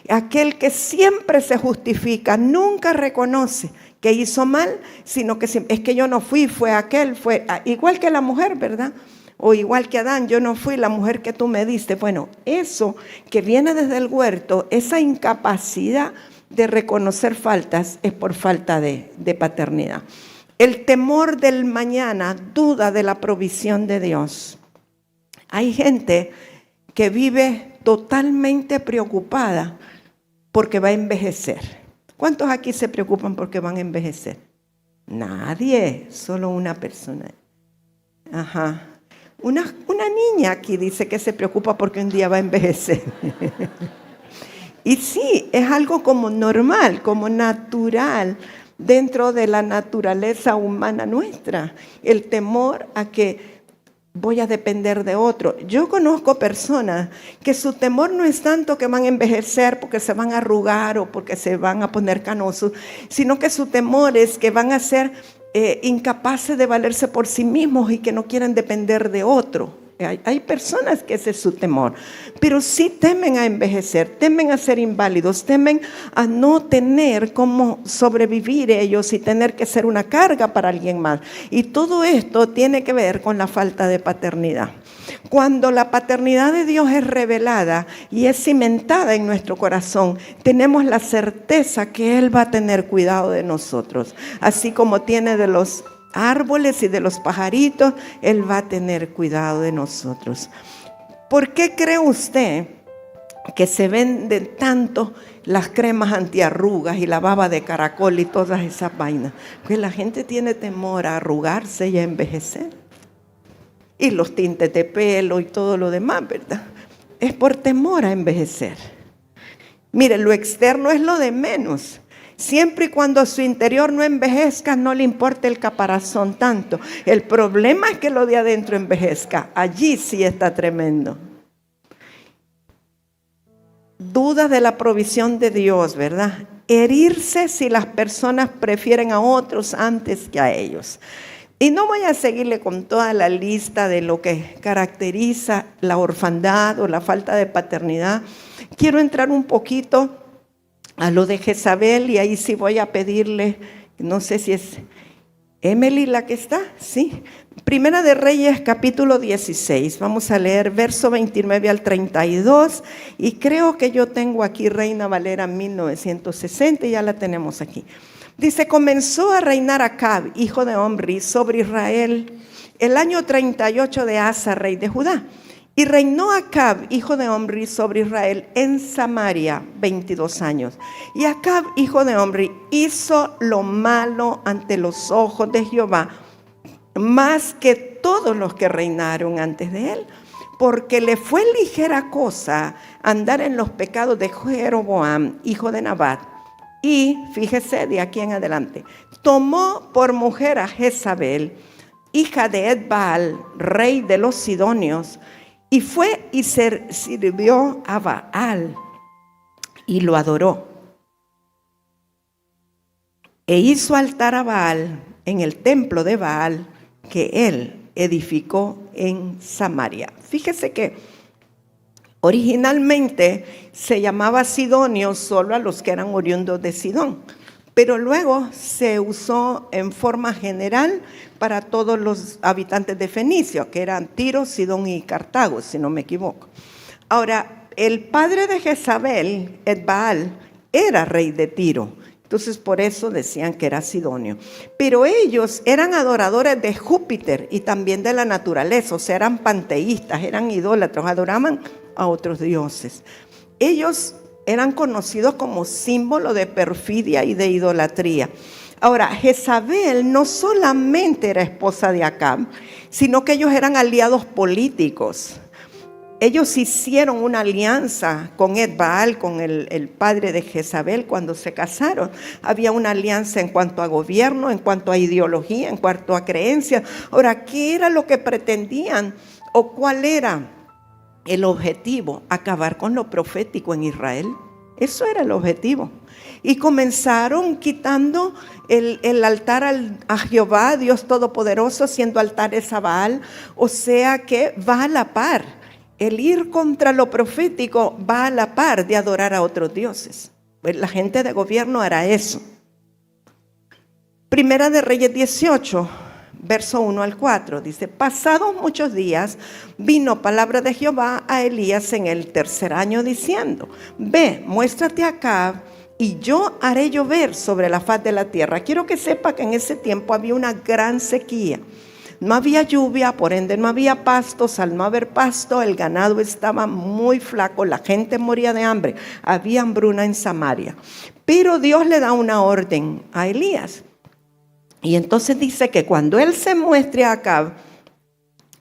Aquel que siempre se justifica, nunca reconoce que hizo mal, sino que es que yo no fui, fue aquel, fue igual que la mujer, ¿verdad? O igual que Adán, yo no fui la mujer que tú me diste. Bueno, eso que viene desde el huerto, esa incapacidad de reconocer faltas es por falta de paternidad. El temor del mañana, duda de la provisión de Dios. Hay gente que vive totalmente preocupada porque va a envejecer. ¿Cuántos aquí se preocupan porque van a envejecer? Nadie, solo una persona. Ajá. Una niña aquí dice que se preocupa porque un día va a envejecer. Y sí, es algo como normal, como natural dentro de la naturaleza humana nuestra. El temor a que voy a depender de otro. Yo conozco personas que su temor no es tanto que van a envejecer porque se van a arrugar o porque se van a poner canosos, sino que su temor es que van a ser incapaces de valerse por sí mismos y que no quieren depender de otro. Hay personas que ese es su temor, pero sí temen a envejecer, temen a ser inválidos, temen a no tener cómo sobrevivir ellos y tener que ser una carga para alguien más. Y todo esto tiene que ver con la falta de paternidad. Cuando la paternidad de Dios es revelada y es cimentada en nuestro corazón, tenemos la certeza que Él va a tener cuidado de nosotros, así como tiene de los árboles y de los pajaritos, Él va a tener cuidado de nosotros. ¿Por qué cree usted que se venden tanto las cremas antiarrugas y la baba de caracol y todas esas vainas? Porque la gente tiene temor a arrugarse y a envejecer. Y los tintes de pelo y todo lo demás, ¿verdad? Es por temor a envejecer. Mire, lo externo es lo de menos. Siempre y cuando su interior no envejezca, no le importa el caparazón tanto. El problema es que lo de adentro envejezca. Allí sí está tremendo. Duda de la provisión de Dios, ¿verdad? Herirse si las personas prefieren a otros antes que a ellos. Y no voy a seguirle con toda la lista de lo que caracteriza la orfandad o la falta de paternidad. Quiero entrar un poquito a lo de Jezabel, y ahí sí voy a pedirle, no sé si es Emily la que está, sí. Primera de Reyes, capítulo 16, vamos a leer verso 29 al 32, y creo que yo tengo aquí Reina Valera 1960, y ya la tenemos aquí. Dice, comenzó a reinar Acab, hijo de Omri, sobre Israel, el año 38 de Asa, rey de Judá. Y reinó Acab, hijo de Omri, sobre Israel en Samaria 22 años. Y Acab, hijo de Omri, hizo lo malo ante los ojos de Jehová, más que todos los que reinaron antes de él, porque le fue ligera cosa andar en los pecados de Jeroboam, hijo de Nabat. Y, fíjese de aquí en adelante, tomó por mujer a Jezabel, hija de Edbaal, rey de los Sidonios, y fue y sirvió a Baal y lo adoró. E hizo altar a Baal en el templo de Baal que él edificó en Samaria. Fíjese que originalmente se llamaba Sidonio solo a los que eran oriundos de Sidón, pero luego se usó en forma general para todos los habitantes de Fenicia, que eran Tiro, Sidón y Cartago, si no me equivoco. Ahora, el padre de Jezabel, Edbaal, era rey de Tiro, entonces por eso decían que era Sidonio. Pero ellos eran adoradores de Júpiter y también de la naturaleza, o sea, eran panteístas, eran idólatras, adoraban a otros dioses. Ellos eran conocidos como símbolo de perfidia y de idolatría. Ahora, Jezabel no solamente era esposa de Acab, sino que ellos eran aliados políticos. Ellos hicieron una alianza con Etbaal, con el padre de Jezabel, cuando se casaron. Había una alianza en cuanto a gobierno, en cuanto a ideología, en cuanto a creencias. Ahora, ¿qué era lo que pretendían o cuál era el objetivo? Acabar con lo profético en Israel. Eso era el objetivo. Y comenzaron quitando el altar a Jehová, Dios Todopoderoso, haciendo altares a Baal. O sea que va a la par. El ir contra lo profético va a la par de adorar a otros dioses. Pues la gente de gobierno hará eso. Primera de Reyes 18, verso 1 al 4, dice: pasados muchos días, vino palabra de Jehová a Elías en el tercer año, diciendo: ve, muéstrate a Acab, y yo haré llover sobre la faz de la tierra. Quiero que sepa que en ese tiempo había una gran sequía. No había lluvia, por ende no había pastos. Al no haber pasto, el ganado estaba muy flaco, la gente moría de hambre, había hambruna en Samaria. Pero Dios le da una orden a Elías. Y entonces dice que cuando él se muestre a Acab,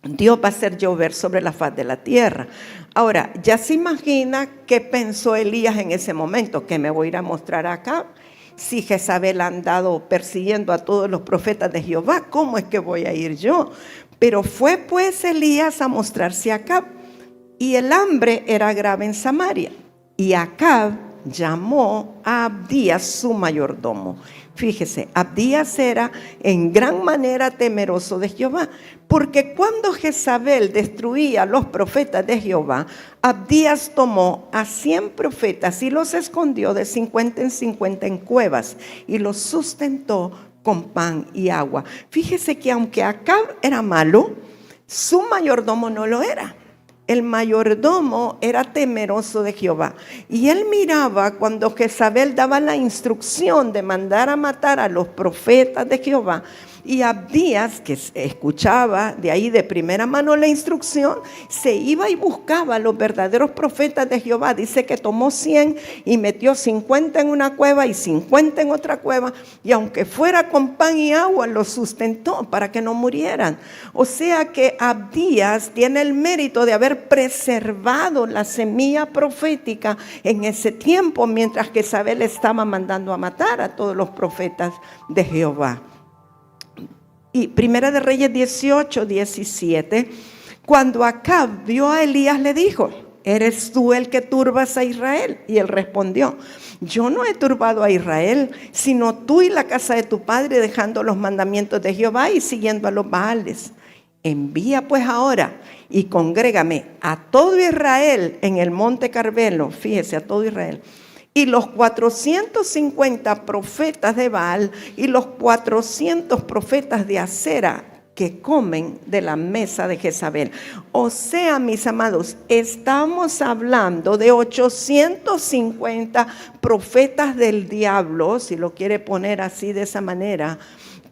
Dios va a hacer llover sobre la faz de la tierra. Ahora, ya se imagina qué pensó Elías en ese momento, que me voy a ir a mostrar a Acab. Si Jezabel ha andado persiguiendo a todos los profetas de Jehová, ¿cómo es que voy a ir yo? Pero fue pues Elías a mostrarse a Acab, y el hambre era grave en Samaria. Y Acab llamó a Abdías su mayordomo. Fíjese, Abdías era en gran manera temeroso de Jehová, porque cuando Jezabel destruía a los profetas de Jehová, Abdías tomó a 100 profetas y los escondió de 50 en 50 en cuevas y los sustentó con pan y agua. Fíjese que aunque Acab era malo, su mayordomo no lo era. El mayordomo era temeroso de Jehová. Y él miraba cuando Jezabel daba la instrucción de mandar a matar a los profetas de Jehová. Y Abdías, que escuchaba de ahí de primera mano la instrucción, se iba y buscaba a los verdaderos profetas de Jehová. Dice que tomó 100 y metió 50 en una cueva y 50 en otra cueva. Y aunque fuera con pan y agua, los sustentó para que no murieran. O sea que Abdías tiene el mérito de haber preservado la semilla profética en ese tiempo, mientras que Jezabel estaba mandando a matar a todos los profetas de Jehová. Y Primera de Reyes 18, 17, cuando Acab vio a Elías, le dijo: ¿eres tú el que turbas a Israel? Y él respondió: yo no he turbado a Israel, sino tú y la casa de tu padre, dejando los mandamientos de Jehová y siguiendo a los Baales. Envía pues ahora y congrégame a todo Israel en el monte Carmelo. Fíjese, a todo Israel. Y los 450 profetas de Baal y los 400 profetas de Acera que comen de la mesa de Jezabel. O sea, mis amados, estamos hablando de 850 profetas del diablo, si lo quiere poner así de esa manera,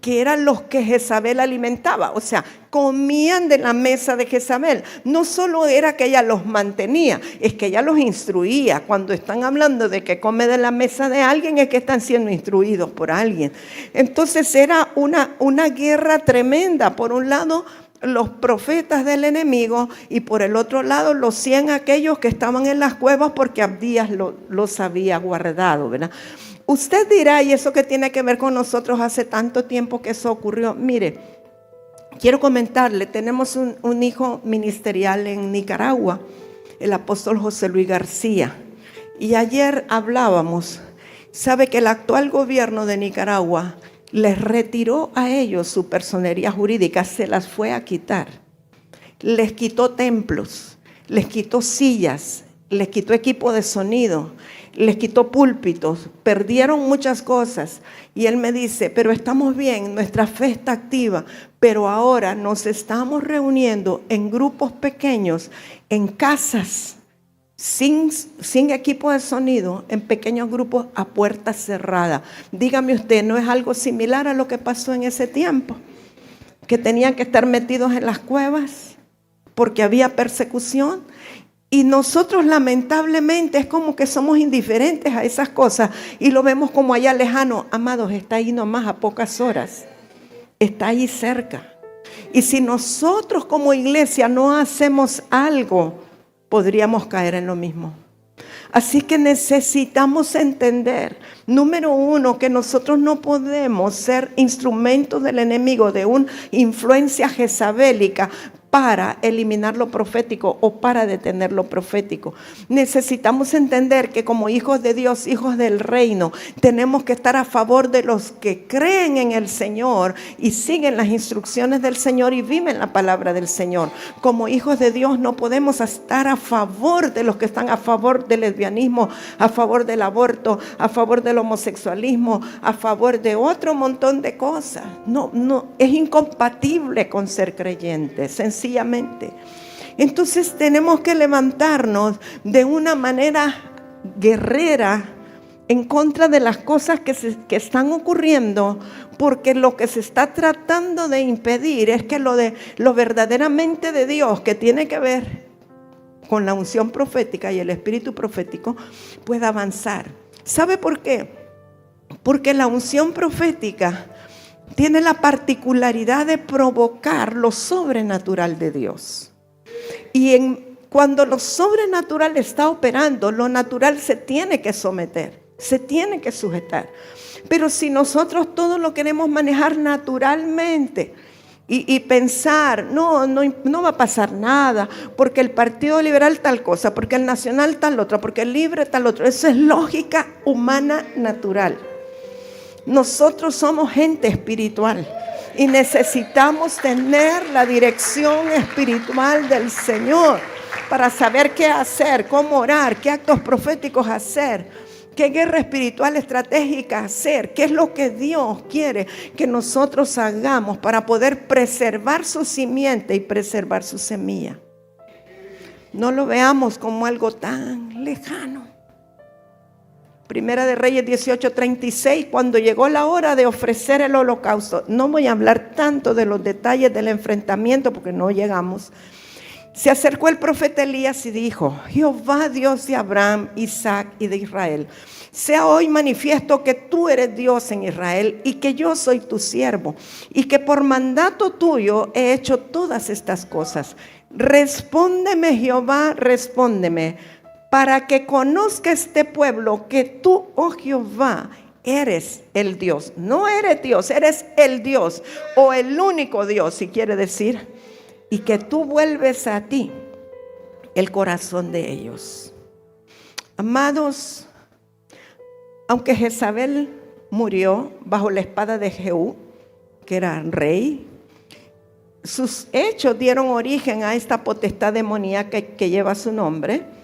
que eran los que Jezabel alimentaba. O sea, comían de la mesa de Jezabel. No solo era que ella los mantenía, es que ella los instruía. Cuando están hablando de que come de la mesa de alguien, es que están siendo instruidos por alguien. Entonces era una guerra tremenda. Por un lado, los profetas del enemigo, y por el otro lado, los 100 aquellos que estaban en las cuevas, porque Abdías los había guardado, ¿verdad? Usted dirá, ¿y eso qué tiene que ver con nosotros? Hace tanto tiempo que eso ocurrió. Mire, quiero comentarle, tenemos un hijo ministerial en Nicaragua, el apóstol José Luis García. Y ayer hablábamos, sabe que el actual gobierno de Nicaragua les retiró a ellos su personería jurídica, se las fue a quitar. Les quitó templos, les quitó sillas, les quitó equipo de sonido, les quitó púlpitos, perdieron muchas cosas. Y él me dice, pero estamos bien, nuestra fe está activa, pero ahora nos estamos reuniendo en grupos pequeños, en casas, sin equipo de sonido, en pequeños grupos a puerta cerrada. Dígame usted, ¿no es algo similar a lo que pasó en ese tiempo? Que tenían que estar metidos en las cuevas porque había persecución. Y nosotros lamentablemente es como que somos indiferentes a esas cosas y lo vemos como allá lejano. Amados, está ahí nomás a pocas horas, está ahí cerca. Y si nosotros como iglesia no hacemos algo, podríamos caer en lo mismo. Así que necesitamos entender, número uno, que nosotros no podemos ser instrumentos del enemigo de una influencia jezabélica para eliminar lo profético o para detener lo profético. Necesitamos entender que como hijos de Dios, hijos del reino, tenemos que estar a favor de los que creen en el Señor y siguen las instrucciones del Señor y viven la palabra del Señor. Como hijos de Dios no podemos estar a favor de los que están a favor del lesbianismo, a favor del aborto, a favor del homosexualismo, a favor de otro montón de cosas. No, es incompatible con ser creyentes, sencillamente. Entonces tenemos que levantarnos de una manera guerrera en contra de las cosas que están ocurriendo, porque lo que se está tratando de impedir es que lo verdaderamente de Dios, que tiene que ver con la unción profética y el espíritu profético, pueda avanzar. ¿Sabe por qué? Porque la unción profética tiene la particularidad de provocar lo sobrenatural de Dios. Y cuando lo sobrenatural está operando, lo natural se tiene que someter, se tiene que sujetar. Pero si nosotros todo lo queremos manejar naturalmente y pensar, no va a pasar nada, porque el Partido Liberal tal cosa, porque el Nacional tal otra, porque el Libre tal otro, eso es lógica humana natural. Nosotros somos gente espiritual y necesitamos tener la dirección espiritual del Señor para saber qué hacer, cómo orar, qué actos proféticos hacer, qué guerra espiritual estratégica hacer, qué es lo que Dios quiere que nosotros hagamos para poder preservar su simiente y preservar su semilla. No lo veamos como algo tan lejano. Primera de Reyes 18:36, cuando llegó la hora de ofrecer el holocausto. No voy a hablar tanto de los detalles del enfrentamiento porque no llegamos. Se acercó el profeta Elías y dijo: Jehová, Dios de Abraham, Isaac y de Israel, sea hoy manifiesto que tú eres Dios en Israel y que yo soy tu siervo y que por mandato tuyo he hecho todas estas cosas. Respóndeme, Jehová, respóndeme, para que conozca este pueblo que tú, oh Jehová, eres el Dios. No eres Dios, eres el Dios o el único Dios, si quiere decir, y que tú vuelves a ti el corazón de ellos. Amados, aunque Jezabel murió bajo la espada de Jehú, que era rey, sus hechos dieron origen a esta potestad demoníaca que lleva su nombre.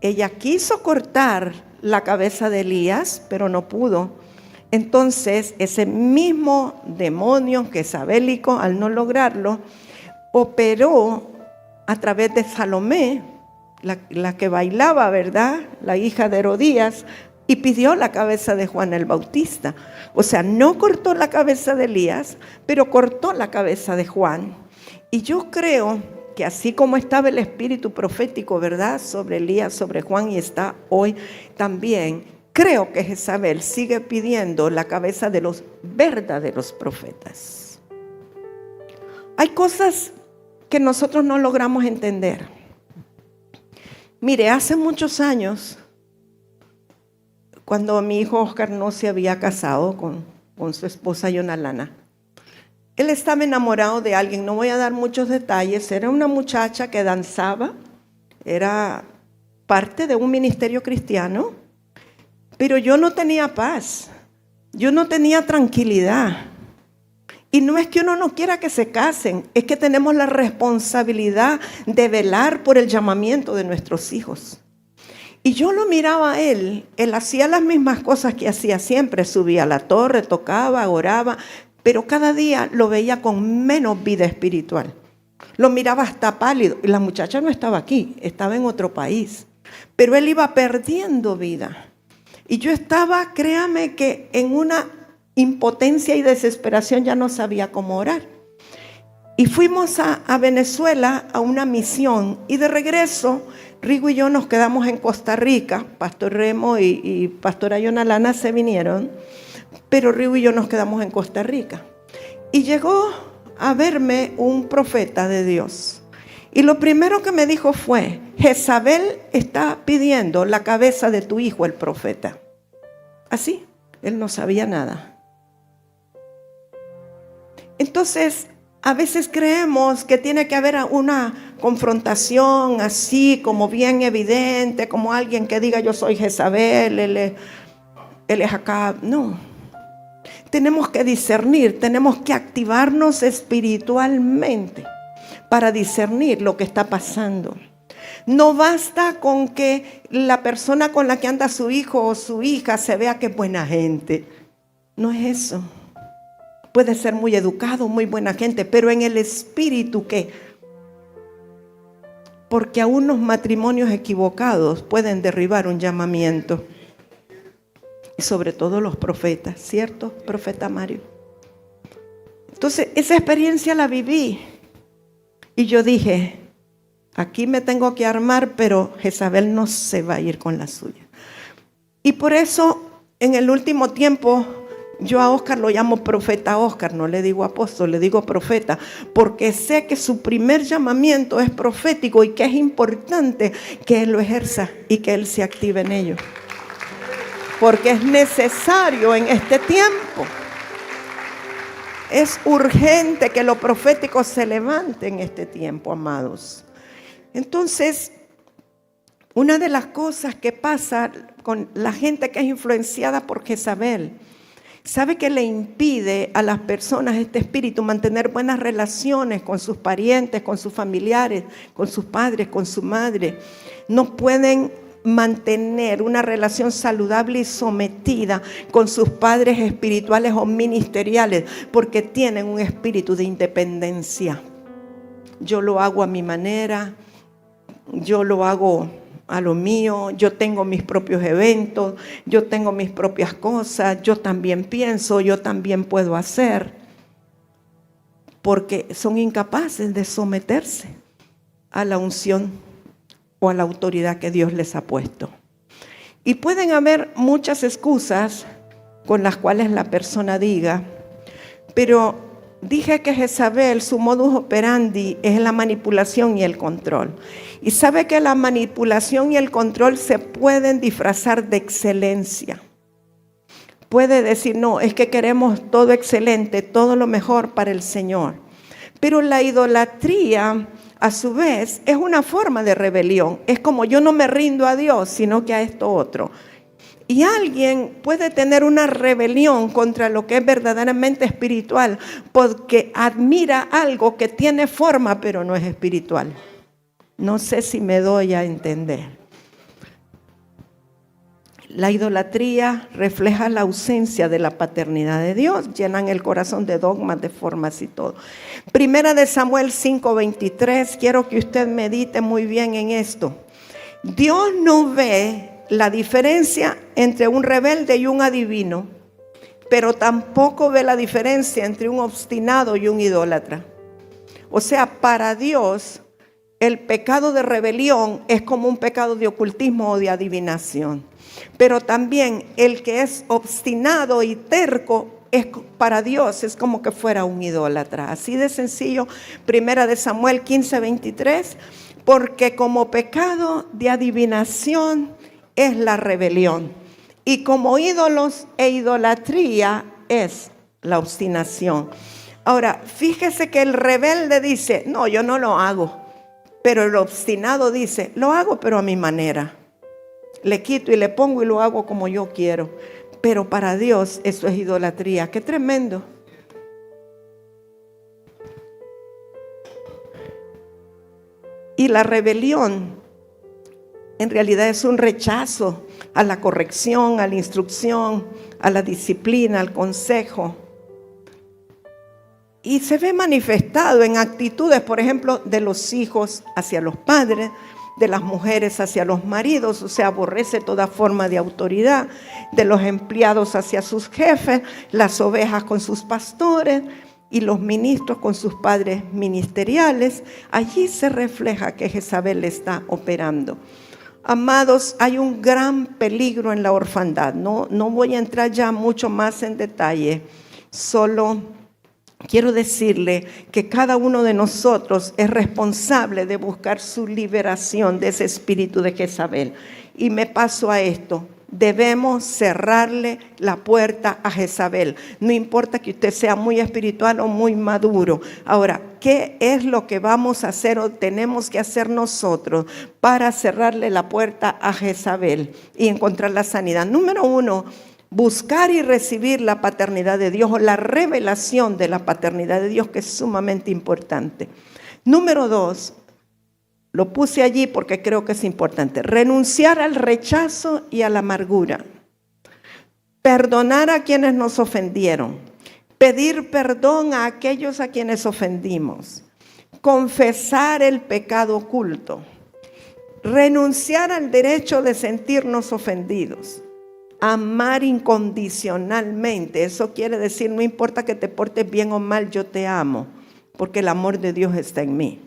Ella quiso cortar la cabeza de Elías, pero no pudo. Entonces, ese mismo demonio jezabélico, al no lograrlo, operó a través de Salomé, la que bailaba, ¿verdad? La hija de Herodías, y pidió la cabeza de Juan el Bautista. O sea, no cortó la cabeza de Elías, pero cortó la cabeza de Juan. Y yo creo que así como estaba el espíritu profético, ¿verdad?, sobre Elías, sobre Juan, y está hoy también, creo que Jezabel sigue pidiendo la cabeza de los verdaderos profetas. Hay cosas que nosotros no logramos entender. Mire, hace muchos años, cuando mi hijo Oscar no se había casado con su esposa Yonalana, él estaba enamorado de alguien, no voy a dar muchos detalles, era una muchacha que danzaba, era parte de un ministerio cristiano, pero yo no tenía paz, yo no tenía tranquilidad. Y no es que uno no quiera que se casen, es que tenemos la responsabilidad de velar por el llamamiento de nuestros hijos. Y yo lo miraba a él hacía las mismas cosas que hacía siempre, subía a la torre, tocaba, oraba, pero cada día lo veía con menos vida espiritual. Lo miraba hasta pálido. Y la muchacha no estaba aquí, estaba en otro país. Pero él iba perdiendo vida. Y yo estaba, créame, que en una impotencia y desesperación ya no sabía cómo orar. Y fuimos a Venezuela a una misión. Y de regreso, Rigo y yo nos quedamos en Costa Rica. Pastor Remo y Pastora Yonalana se vinieron, pero Rigo y yo nos quedamos en Costa Rica. Y llegó a verme un profeta de Dios. Y lo primero que me dijo fue: Jezabel está pidiendo la cabeza de tu hijo, el profeta. Así, él no sabía nada. Entonces, a veces creemos que tiene que haber una confrontación así, como bien evidente, como alguien que diga: yo soy Jezabel, él es Acab. No. Tenemos que discernir, tenemos que activarnos espiritualmente para discernir lo que está pasando. No basta con que la persona con la que anda su hijo o su hija se vea que es buena gente. No es eso. Puede ser muy educado, muy buena gente, pero en el espíritu, ¿qué? Porque aún los matrimonios equivocados pueden derribar un llamamiento. Y sobre todo los profetas, ¿cierto, profeta Mario? Entonces, esa experiencia la viví. Y yo dije: aquí me tengo que armar, pero Jezabel no se va a ir con la suya. Y por eso, en el último tiempo, yo a Oscar lo llamo profeta Oscar, no le digo apóstol, le digo profeta, porque sé que su primer llamamiento es profético y que es importante que él lo ejerza y que él se active en ello. Porque es necesario en este tiempo. Es urgente que lo profético se levante en este tiempo, amados. Entonces, una de las cosas que pasa con la gente que es influenciada por Jezabel, ¿sabe que le impide a las personas este espíritu mantener buenas relaciones con sus parientes, con sus familiares, con sus padres, con su madre? No pueden mantener una relación saludable y sometida con sus padres espirituales o ministeriales porque tienen un espíritu de independencia. Yo lo hago a mi manera, yo lo hago a lo mío, yo tengo mis propios eventos, yo tengo mis propias cosas, yo también pienso, yo también puedo hacer, porque son incapaces de someterse a la unción o a la autoridad que Dios les ha puesto. Y pueden haber muchas excusas con las cuales la persona diga, pero dije que Jezabel, su modus operandi es la manipulación y el control. Y sabe que la manipulación y el control se pueden disfrazar de excelencia. Puede decir: no, es que queremos todo excelente, todo lo mejor para el Señor. Pero la idolatría, a su vez, es una forma de rebelión. Es como: yo no me rindo a Dios, sino que a esto otro. Y alguien puede tener una rebelión contra lo que es verdaderamente espiritual porque admira algo que tiene forma pero no es espiritual. No sé si me doy a entender. La idolatría refleja la ausencia de la paternidad de Dios. Llenan el corazón de dogmas, de formas y todo. Primera de Samuel 5:23. Quiero que usted medite muy bien en esto. Dios no ve la diferencia entre un rebelde y un adivino, pero tampoco ve la diferencia entre un obstinado y un idólatra. O sea, para Dios, el pecado de rebelión es como un pecado de ocultismo o de adivinación. Pero también el que es obstinado y terco, para Dios es como que fuera un idólatra. Así de sencillo. Primera de Samuel 15:23. Porque como pecado de adivinación es la rebelión, y como ídolos e idolatría es la obstinación. Ahora, fíjese que el rebelde dice: no, yo no lo hago. Pero el obstinado dice: lo hago, pero a mi manera. Le quito y le pongo y lo hago como yo quiero. Pero para Dios eso es idolatría. ¡Qué tremendo! Y la rebelión en realidad es un rechazo a la corrección, a la instrucción, a la disciplina, al consejo. Y se ve manifestado en actitudes, por ejemplo, de los hijos hacia los padres, de las mujeres hacia los maridos, o sea, aborrece toda forma de autoridad, de los empleados hacia sus jefes, las ovejas con sus pastores, y los ministros con sus padres ministeriales, allí se refleja que Jezabel está operando. Amados, hay un gran peligro en la orfandad. No voy a entrar ya mucho más en detalle, solo quiero decirle que cada uno de nosotros es responsable de buscar su liberación de ese espíritu de Jezabel. Y me paso a esto. Debemos cerrarle la puerta a Jezabel. No importa que usted sea muy espiritual o muy maduro. Ahora, ¿qué es lo que vamos a hacer o tenemos que hacer nosotros para cerrarle la puerta a Jezabel y encontrar la sanidad? Número 1, buscar y recibir la paternidad de Dios o la revelación de la paternidad de Dios, que es sumamente importante. Número 2, lo puse allí porque creo que es importante. Renunciar al rechazo y a la amargura. Perdonar a quienes nos ofendieron. Pedir perdón a aquellos a quienes ofendimos. Confesar el pecado oculto. Renunciar al derecho de sentirnos ofendidos. Amar incondicionalmente. Eso quiere decir, no importa que te portes bien o mal, yo te amo, porque el amor de Dios está en mí.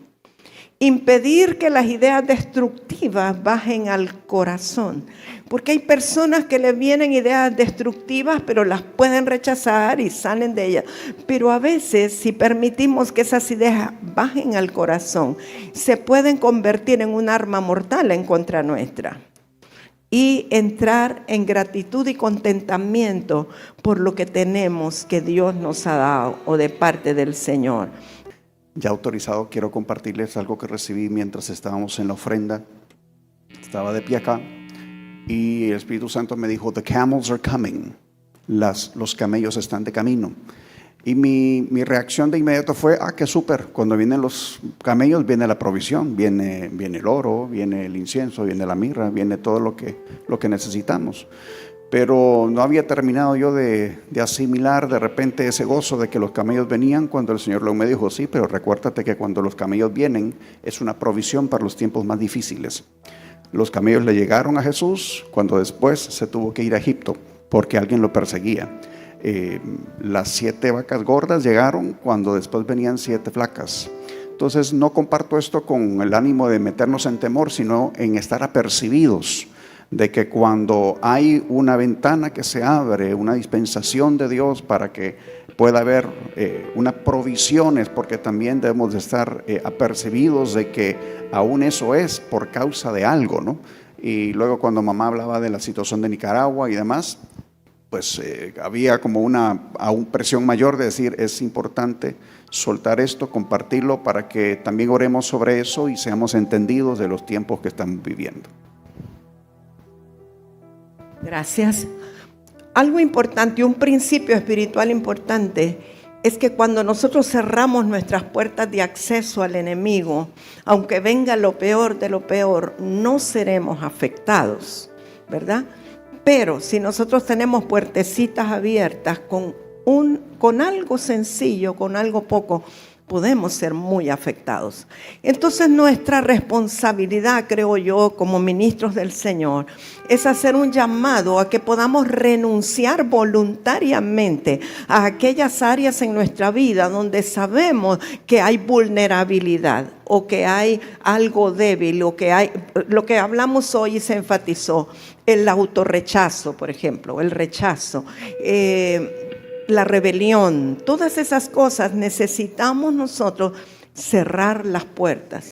Impedir que las ideas destructivas bajen al corazón, porque hay personas que le vienen ideas destructivas, pero las pueden rechazar y salen de ellas. Pero a veces, si permitimos que esas ideas bajen al corazón, se pueden convertir en un arma mortal en contra nuestra. Y entrar en gratitud y contentamiento por lo que tenemos que Dios nos ha dado o de parte del Señor. Ya autorizado, quiero compartirles algo que recibí mientras estábamos en la ofrenda. Estaba de pie acá y el Espíritu Santo me dijo, "The camels are coming." Los camellos están de camino. Y mi reacción de inmediato fue, qué súper. Cuando vienen los camellos viene la provisión, viene el oro, viene el incienso, viene la mirra, viene todo lo que necesitamos. Pero no había terminado yo de asimilar de repente ese gozo de que los camellos venían, cuando el Señor luego me dijo, sí, pero recuérdate que cuando los camellos vienen es una provisión para los tiempos más difíciles. Los camellos le llegaron a Jesús cuando después se tuvo que ir a Egipto porque alguien lo perseguía. Las 7 vacas gordas llegaron cuando después venían 7 flacas. Entonces no comparto esto con el ánimo de meternos en temor, sino en estar apercibidos de que cuando hay una ventana que se abre, una dispensación de Dios para que pueda haber unas provisiones, porque también debemos de estar apercibidos de que aún eso es por causa de algo, ¿no? Y luego cuando mamá hablaba de la situación de Nicaragua y demás, pues había como aún presión mayor de decir, es importante soltar esto, compartirlo para que también oremos sobre eso y seamos entendidos de los tiempos que estamos viviendo. Gracias. Algo importante, un principio espiritual importante, es que cuando nosotros cerramos nuestras puertas de acceso al enemigo, aunque venga lo peor de lo peor, no seremos afectados, ¿verdad? Pero si nosotros tenemos puertecitas abiertas con algo sencillo, con algo poco, podemos ser muy afectados. Entonces nuestra responsabilidad, creo yo, como ministros del Señor, es hacer un llamado a que podamos renunciar voluntariamente a aquellas áreas en nuestra vida donde sabemos que hay vulnerabilidad o que hay algo débil o que hay, lo que hablamos hoy y se enfatizó, el autorrechazo, por ejemplo, el rechazo, la rebelión, todas esas cosas necesitamos nosotros cerrar las puertas.